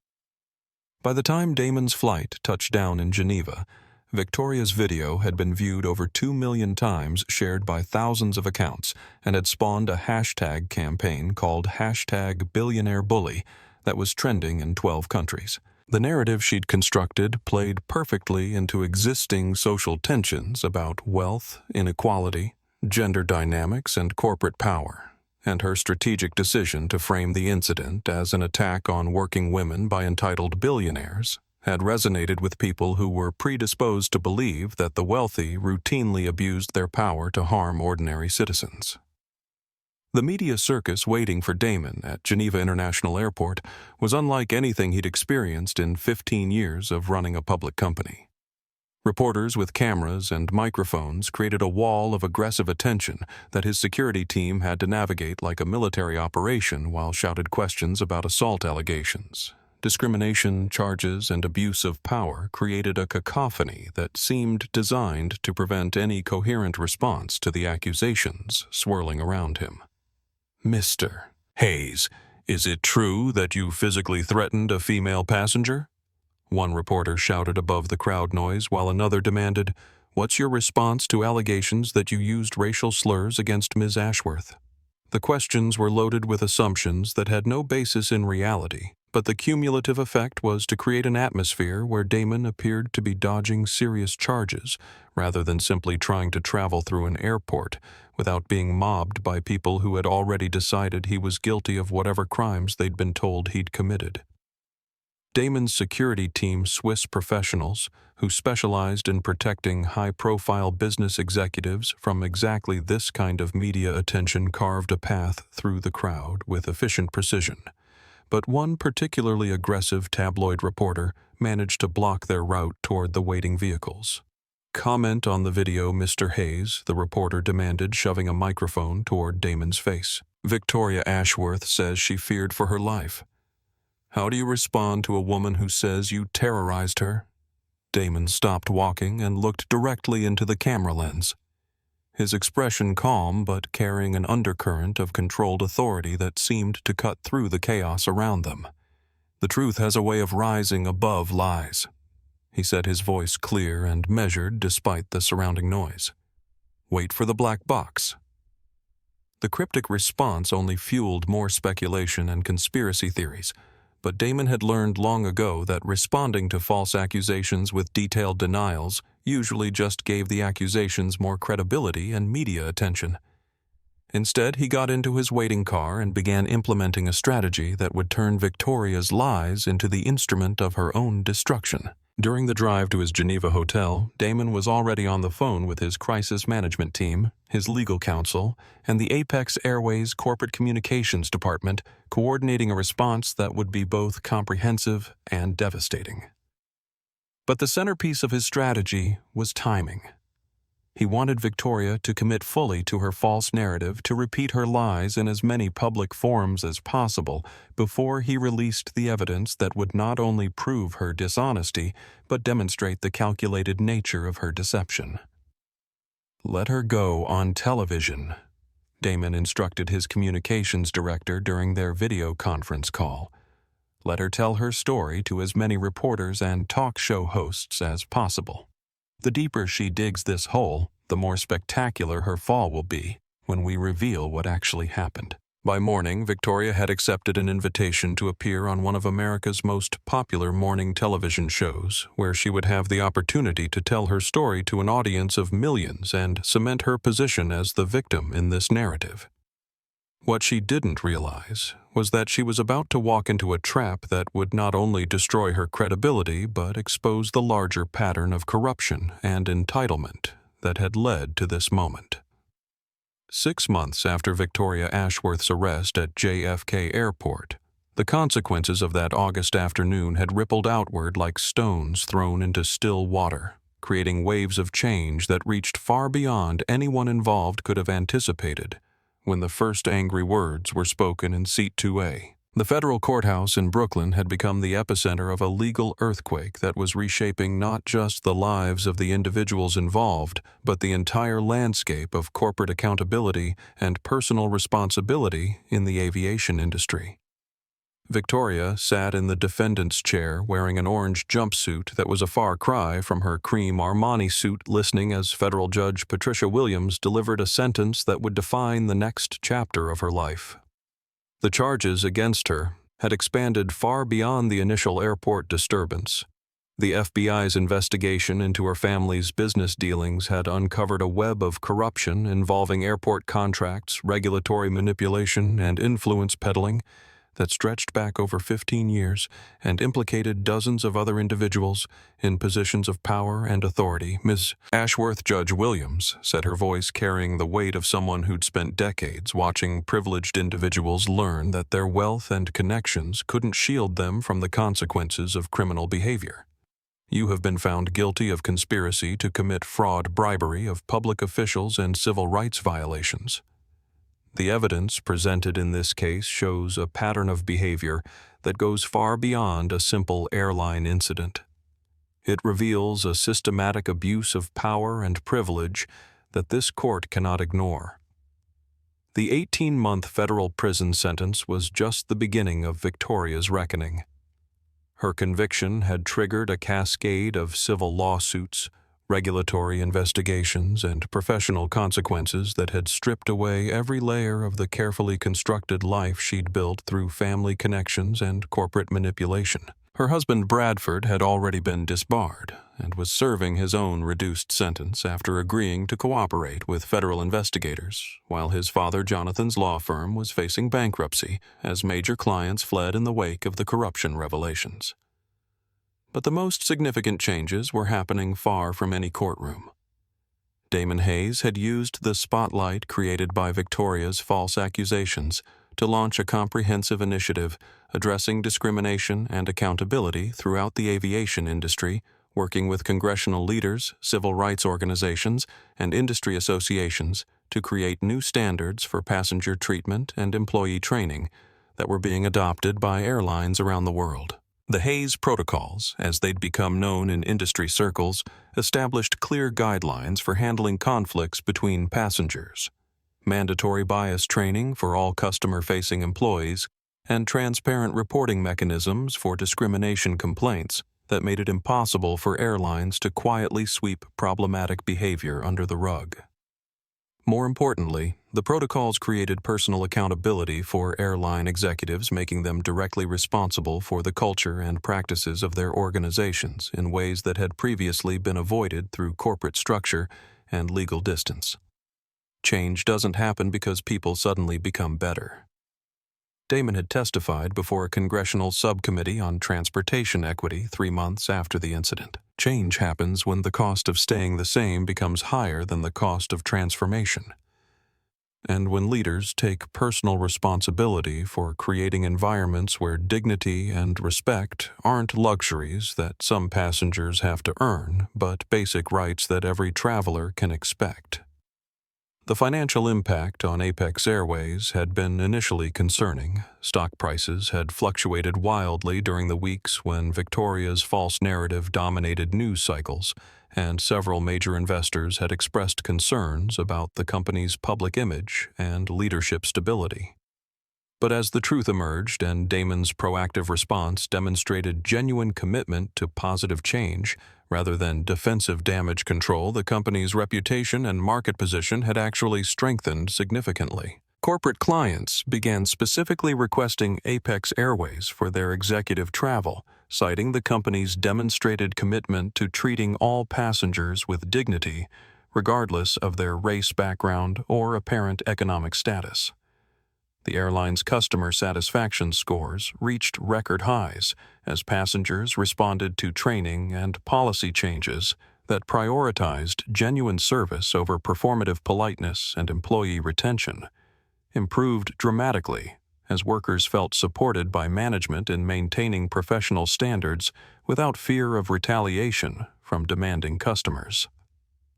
By the time Damon's flight touched down in Geneva, Victoria's video had been viewed over 2 million times, shared by thousands of accounts, and had spawned a hashtag campaign called #BillionaireBully that was trending in 12 countries. The narrative she'd constructed played perfectly into existing social tensions about wealth, inequality, gender dynamics, and corporate power, and her strategic decision to frame the incident as an attack on working women by entitled billionaires had resonated with people who were predisposed to believe that the wealthy routinely abused their power to harm ordinary citizens. The media circus waiting for Damon at Geneva International Airport was unlike anything he'd experienced in 15 years of running a public company. Reporters with cameras and microphones created a wall of aggressive attention that his security team had to navigate like a military operation while shouted questions about assault allegations. Discrimination charges and abuse of power created a cacophony that seemed designed to prevent any coherent response to the accusations swirling around him. "Mr. Hayes, is it true that you physically threatened a female passenger?" One reporter shouted above the crowd noise while another demanded, "What's your response to allegations that you used racial slurs against Ms. Ashworth?" The questions were loaded with assumptions that had no basis in reality, but the cumulative effect was to create an atmosphere where Damon appeared to be dodging serious charges rather than simply trying to travel through an airport without being mobbed by people who had already decided he was guilty of whatever crimes they'd been told he'd committed. Damon's security team, Swiss professionals, who specialized in protecting high-profile business executives from exactly this kind of media attention, carved a path through the crowd with efficient precision. But one particularly aggressive tabloid reporter managed to block their route toward the waiting vehicles. "Comment on the video, Mr. Hayes," the reporter demanded, shoving a microphone toward Damon's face. "Victoria Ashworth says she feared for her life. How do you respond to a woman who says you terrorized her?" Damon stopped walking and looked directly into the camera lens, his expression calm but carrying an undercurrent of controlled authority that seemed to cut through the chaos around them. "The truth has a way of rising above lies," he said, his voice clear and measured despite the surrounding noise. "Wait for the black box." The cryptic response only fueled more speculation and conspiracy theories, but Damon had learned long ago that responding to false accusations with detailed denials usually just gave the accusations more credibility and media attention. Instead, he got into his waiting car and began implementing a strategy that would turn Victoria's lies into the instrument of her own destruction. During the drive to his Geneva hotel, Damon was already on the phone with his crisis management team, his legal counsel, and the Apex Airways corporate communications department, coordinating a response that would be both comprehensive and devastating. But the centerpiece of his strategy was timing. He wanted Victoria to commit fully to her false narrative, to repeat her lies in as many public forums as possible before he released the evidence that would not only prove her dishonesty, but demonstrate the calculated nature of her deception. "Let her go on television," Damon instructed his communications director during their video conference call. "Let her tell her story to as many reporters and talk show hosts as possible. The deeper she digs this hole, the more spectacular her fall will be when we reveal what actually happened." By morning, Victoria had accepted an invitation to appear on one of America's most popular morning television shows, where she would have the opportunity to tell her story to an audience of millions and cement her position as the victim in this narrative. What she didn't realize was that she was about to walk into a trap that would not only destroy her credibility but expose the larger pattern of corruption and entitlement that had led to this moment. 6 months after Victoria Ashworth's arrest at JFK Airport, the consequences of that August afternoon had rippled outward like stones thrown into still water, creating waves of change that reached far beyond anyone involved could have anticipated. When the first angry words were spoken in Seat 2A, the federal courthouse in Brooklyn had become the epicenter of a legal earthquake that was reshaping not just the lives of the individuals involved, but the entire landscape of corporate accountability and personal responsibility in the aviation industry. Victoria sat in the defendant's chair wearing an orange jumpsuit that was a far cry from her cream Armani suit, listening as federal judge Patricia Williams delivered a sentence that would define the next chapter of her life. The charges against her had expanded far beyond the initial airport disturbance. The FBI's investigation into her family's business dealings had uncovered a web of corruption involving airport contracts, regulatory manipulation, and influence peddling that stretched back over 15 years and implicated dozens of other individuals in positions of power and authority. Ms. Ashworth, Judge Williams, said, her voice carrying the weight of someone who'd spent decades watching privileged individuals learn that their wealth and connections couldn't shield them from the consequences of criminal behavior. You have been found guilty of conspiracy to commit fraud, bribery of public officials, and civil rights violations. The evidence presented in this case shows a pattern of behavior that goes far beyond a simple airline incident. It reveals a systematic abuse of power and privilege that this court cannot ignore. The 18-month federal prison sentence was just the beginning of Victoria's reckoning. Her conviction had triggered a cascade of civil lawsuits, regulatory investigations, and professional consequences that had stripped away every layer of the carefully constructed life she'd built through family connections and corporate manipulation. Her husband Bradford had already been disbarred and was serving his own reduced sentence after agreeing to cooperate with federal investigators, while his father Jonathan's law firm was facing bankruptcy as major clients fled in the wake of the corruption revelations. But the most significant changes were happening far from any courtroom. Damon Hayes had used the spotlight created by Victoria's false accusations to launch a comprehensive initiative addressing discrimination and accountability throughout the aviation industry, working with congressional leaders, civil rights organizations, and industry associations to create new standards for passenger treatment and employee training that were being adopted by airlines around the world. The Hayes Protocols, as they'd become known in industry circles, established clear guidelines for handling conflicts between passengers, mandatory bias training for all customer-facing employees, and transparent reporting mechanisms for discrimination complaints that made it impossible for airlines to quietly sweep problematic behavior under the rug. More importantly, the protocols created personal accountability for airline executives, making them directly responsible for the culture and practices of their organizations in ways that had previously been avoided through corporate structure and legal distance. Change doesn't happen because people suddenly become better. Damon had testified before a congressional subcommittee on transportation equity 3 months after the incident. Change happens when the cost of staying the same becomes higher than the cost of transformation. And when leaders take personal responsibility for creating environments where dignity and respect aren't luxuries that some passengers have to earn, but basic rights that every traveler can expect. The financial impact on Apex Airways had been initially concerning. Stock prices had fluctuated wildly during the weeks when Victoria's false narrative dominated news cycles, and several major investors had expressed concerns about the company's public image and leadership stability. But as the truth emerged and Damon's proactive response demonstrated genuine commitment to positive change, rather than defensive damage control, the company's reputation and market position had actually strengthened significantly. Corporate clients began specifically requesting Apex Airways for their executive travel, citing the company's demonstrated commitment to treating all passengers with dignity, regardless of their race background or apparent economic status. The airline's customer satisfaction scores reached record highs as passengers responded to training and policy changes that prioritized genuine service over performative politeness, and employee retention improved dramatically as workers felt supported by management in maintaining professional standards without fear of retaliation from demanding customers.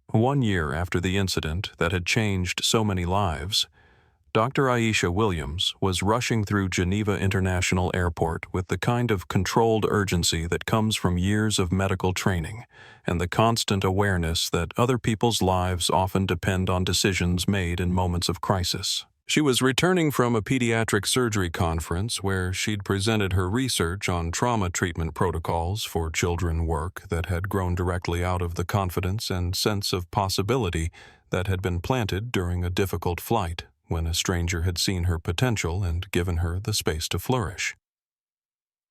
1 year after the incident that had changed so many lives, Dr. Aisha Williams was rushing through Geneva International Airport with the kind of controlled urgency that comes from years of medical training and the constant awareness that other people's lives often depend on decisions made in moments of crisis. She was returning from a pediatric surgery conference where she'd presented her research on trauma treatment protocols for children work that had grown directly out of the confidence and sense of possibility that had been planted during a difficult flight, when a stranger had seen her potential and given her the space to flourish.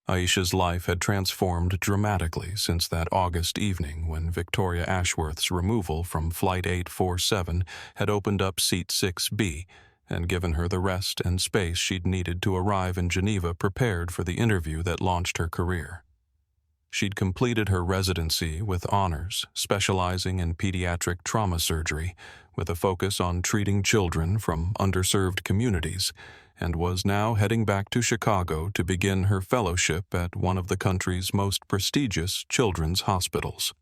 Aisha's life had transformed dramatically since that August evening when Victoria Ashworth's removal from Flight 847 had opened up Seat 6B and given her the rest and space she'd needed to arrive in Geneva prepared for the interview that launched her career. She'd completed her residency with honors, specializing in pediatric trauma surgery, with a focus on treating children from underserved communities, and was now heading back to Chicago to begin her fellowship at one of the country's most prestigious children's hospitals.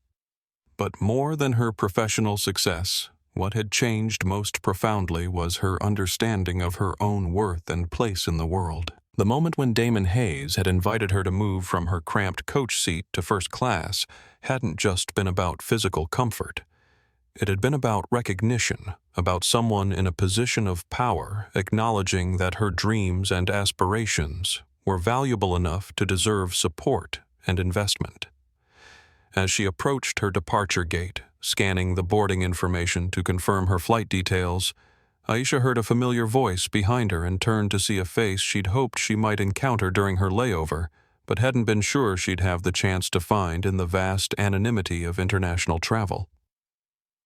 But more than her professional success, what had changed most profoundly was her understanding of her own worth and place in the world. The moment when Damon Hayes had invited her to move from her cramped coach seat to first class hadn't just been about physical comfort. It had been about recognition, about someone in a position of power acknowledging that her dreams and aspirations were valuable enough to deserve support and investment. As she approached her departure gate, scanning the boarding information to confirm her flight details, Aisha heard a familiar voice behind her and turned to see a face she'd hoped she might encounter during her layover, but hadn't been sure she'd have the chance to find in the vast anonymity of international travel.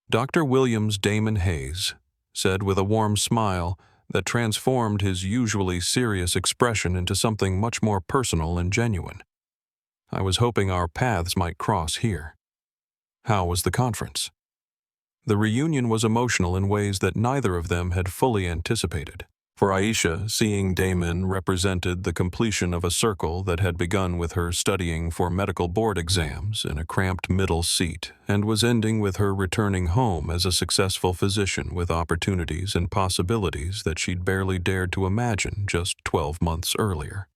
Dr. Williams Damon Hayes said with a warm smile that transformed his usually serious expression into something much more personal and genuine. "I was hoping our paths might cross here." How was the conference? The reunion was emotional in ways that neither of them had fully anticipated. For Aisha, seeing Damon represented the completion of a circle that had begun with her studying for medical board exams in a cramped middle seat and was ending with her returning home as a successful physician with opportunities and possibilities that she'd barely dared to imagine just 12 months earlier.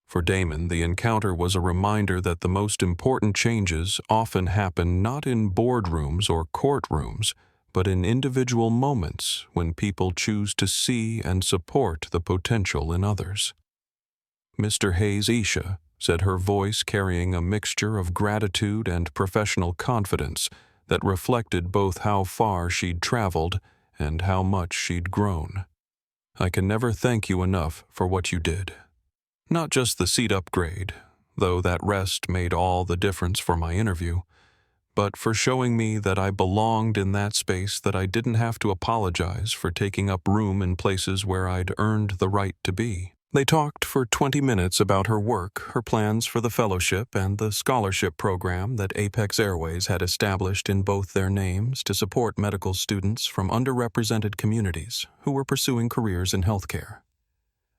For Damon, the encounter was a reminder that the most important changes often happen not in boardrooms or courtrooms, but in individual moments when people choose to see and support the potential in others. "Mr. Hayes, Aisha," said her voice carrying a mixture of gratitude and professional confidence that reflected both how far she'd traveled and how much she'd grown. "I can never thank you enough for what you did. Not just the seat upgrade, though that rest made all the difference for my interview, but for showing me that I belonged in that space, that I didn't have to apologize for taking up room in places where I'd earned the right to be." They talked for 20 minutes about her work, her plans for the fellowship, and the scholarship program that Apex Airways had established in both their names to support medical students from underrepresented communities who were pursuing careers in healthcare.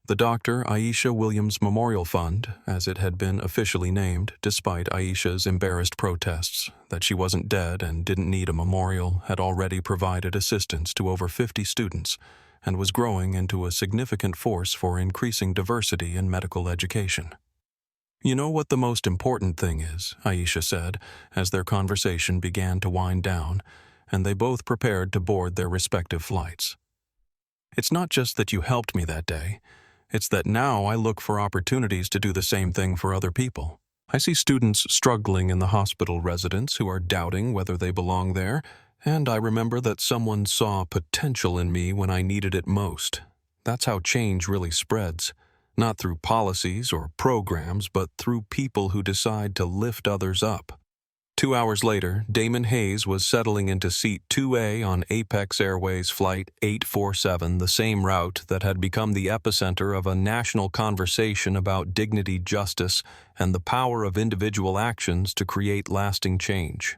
The Dr. Aisha Williams Memorial Fund, as it had been officially named, despite Aisha's embarrassed protests that she wasn't dead and didn't need a memorial, had already provided assistance to over 50 students and was growing into a significant force for increasing diversity in medical education. "You know what the most important thing is," Aisha said, as their conversation began to wind down, and they both prepared to board their respective flights. "It's not just that you helped me that day. It's that now I look for opportunities to do the same thing for other people. I see students struggling in the hospital residence who are doubting whether they belong there, and I remember that someone saw potential in me when I needed it most. That's how change really spreads, not through policies or programs, but through people who decide to lift others up." 2 hours later, Damon Hayes was settling into seat 2A on Apex Airways Flight 847, the same route that had become the epicenter of a national conversation about dignity, justice, and the power of individual actions to create lasting change.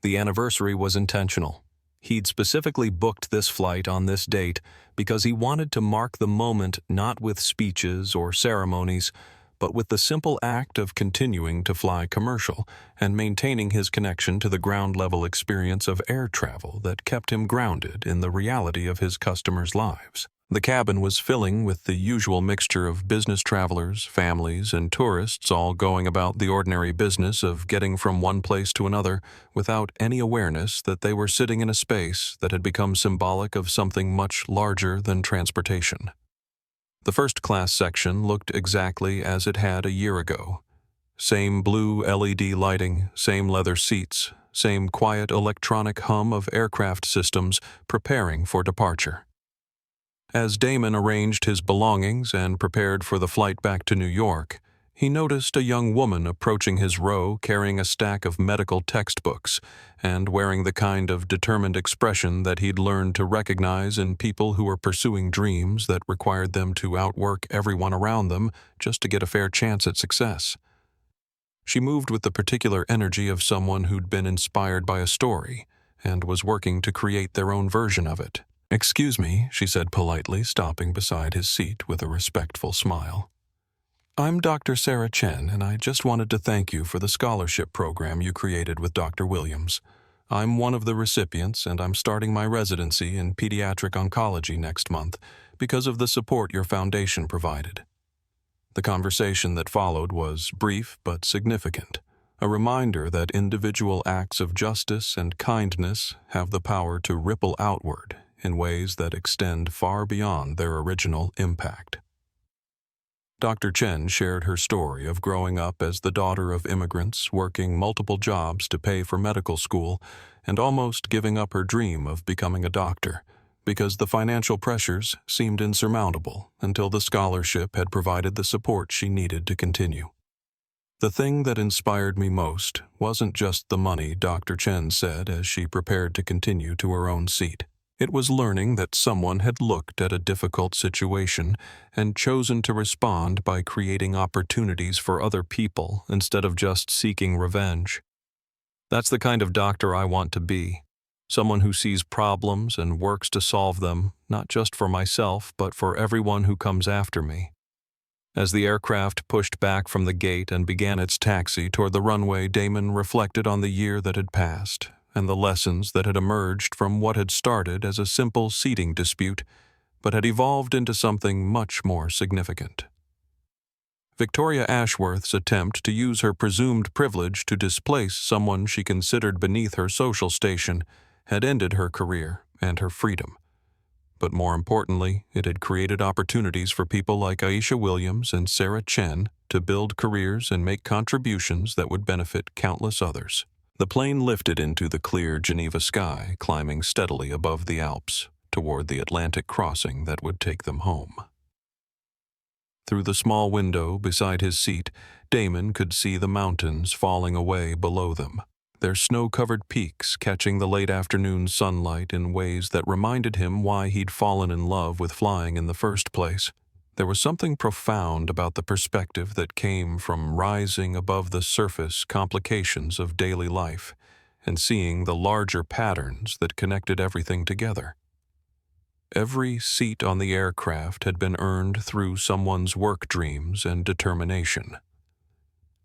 The anniversary was intentional. He'd specifically booked this flight on this date because he wanted to mark the moment not with speeches or ceremonies, but with the simple act of continuing to fly commercial and maintaining his connection to the ground-level experience of air travel that kept him grounded in the reality of his customers' lives. The cabin was filling with the usual mixture of business travelers, families, and tourists, all going about the ordinary business of getting from one place to another without any awareness that they were sitting in a space that had become symbolic of something much larger than transportation. The first-class section looked exactly as it had a year ago. Same blue LED lighting, same leather seats, same quiet electronic hum of aircraft systems preparing for departure. As Damon arranged his belongings and prepared for the flight back to New York, he noticed a young woman approaching his row carrying a stack of medical textbooks and wearing the kind of determined expression that he'd learned to recognize in people who were pursuing dreams that required them to outwork everyone around them just to get a fair chance at success. She moved with the particular energy of someone who'd been inspired by a story and was working to create their own version of it. "Excuse me," she said politely, stopping beside his seat with a respectful smile. "I'm Dr. Sarah Chen, and I just wanted to thank you for the scholarship program you created with Dr. Williams. I'm one of the recipients, and I'm starting my residency in pediatric oncology next month because of the support your foundation provided." The conversation that followed was brief but significant, a reminder that individual acts of justice and kindness have the power to ripple outward in ways that extend far beyond their original impact. Dr. Chen shared her story of growing up as the daughter of immigrants, working multiple jobs to pay for medical school, and almost giving up her dream of becoming a doctor, because the financial pressures seemed insurmountable until the scholarship had provided the support she needed to continue. "The thing that inspired me most wasn't just the money," Dr. Chen said as she prepared to continue to her own seat. "It was learning that someone had looked at a difficult situation and chosen to respond by creating opportunities for other people instead of just seeking revenge. That's the kind of doctor I want to be. Someone who sees problems and works to solve them, not just for myself, but for everyone who comes after me." As the aircraft pushed back from the gate and began its taxi toward the runway, Damon reflected on the year that had passed and the lessons that had emerged from what had started as a simple seating dispute, but had evolved into something much more significant. Victoria Ashworth's attempt to use her presumed privilege to displace someone she considered beneath her social station had ended her career and her freedom. But more importantly, it had created opportunities for people like Aisha Williams and Sarah Chen to build careers and make contributions that would benefit countless others. The plane lifted into the clear Geneva sky, climbing steadily above the Alps toward the Atlantic crossing that would take them home. Through the small window beside his seat, Damon could see the mountains falling away below them, their snow-covered peaks catching the late afternoon sunlight in ways that reminded him why he'd fallen in love with flying in the first place. There was something profound about the perspective that came from rising above the surface complications of daily life and seeing the larger patterns that connected everything together. Every seat on the aircraft had been earned through someone's work dreams and determination.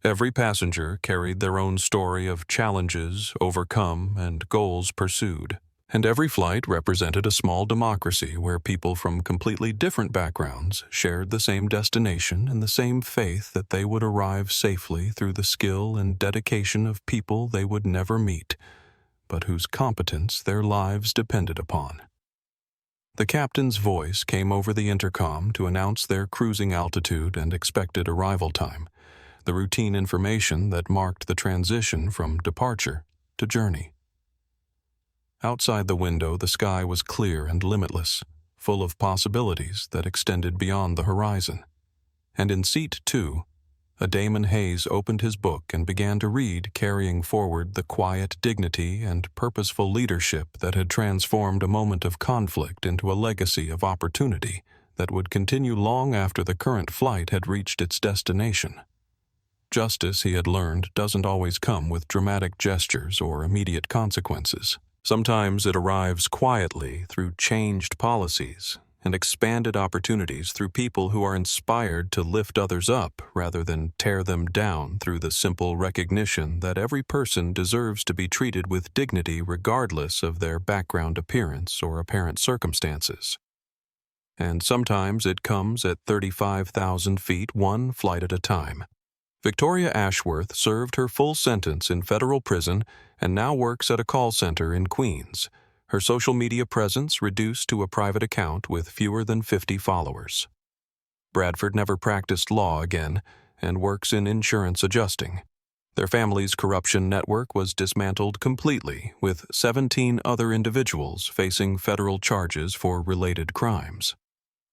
Every passenger carried their own story of challenges overcome and goals pursued. And every flight represented a small democracy where people from completely different backgrounds shared the same destination and the same faith that they would arrive safely through the skill and dedication of people they would never meet, but whose competence their lives depended upon. The captain's voice came over the intercom to announce their cruising altitude and expected arrival time, the routine information that marked the transition from departure to journey. Outside the window, the sky was clear and limitless, full of possibilities that extended beyond the horizon. And in seat 2, a Damon Hayes opened his book and began to read, carrying forward the quiet dignity and purposeful leadership that had transformed a moment of conflict into a legacy of opportunity that would continue long after the current flight had reached its destination. Justice, he had learned, doesn't always come with dramatic gestures or immediate consequences. Sometimes it arrives quietly through changed policies and expanded opportunities through people who are inspired to lift others up rather than tear them down, through the simple recognition that every person deserves to be treated with dignity regardless of their background, appearance, or apparent circumstances. And sometimes it comes at 35,000 feet, one flight at a time. Victoria Ashworth served her full sentence in federal prison and now works at a call center in Queens, her social media presence reduced to a private account with fewer than 50 followers. Bradford never practiced law again and works in insurance adjusting. Their family's corruption network was dismantled completely, with 17 other individuals facing federal charges for related crimes.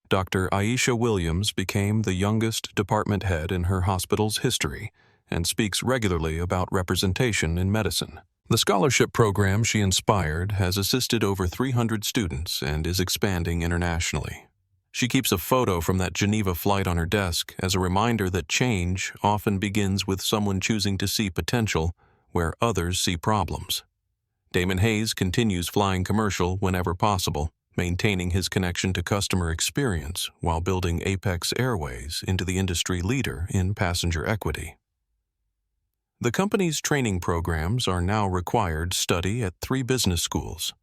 Dr. Aisha Williams became the youngest department head in her hospital's history and speaks regularly about representation in medicine. The scholarship program she inspired has assisted over 300 students and is expanding internationally. She keeps a photo from that Geneva flight on her desk as a reminder that change often begins with someone choosing to see potential where others see problems. Damon Hayes continues flying commercial whenever possible, maintaining his connection to customer experience while building Apex Airways into the industry leader in passenger equity. The company's training programs are now required study at 3 business schools.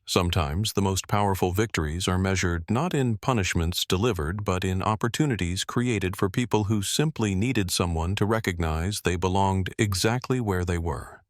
Sometimes the most powerful victories are measured not in punishments delivered but in opportunities created for people who simply needed someone to recognize they belonged exactly where they were.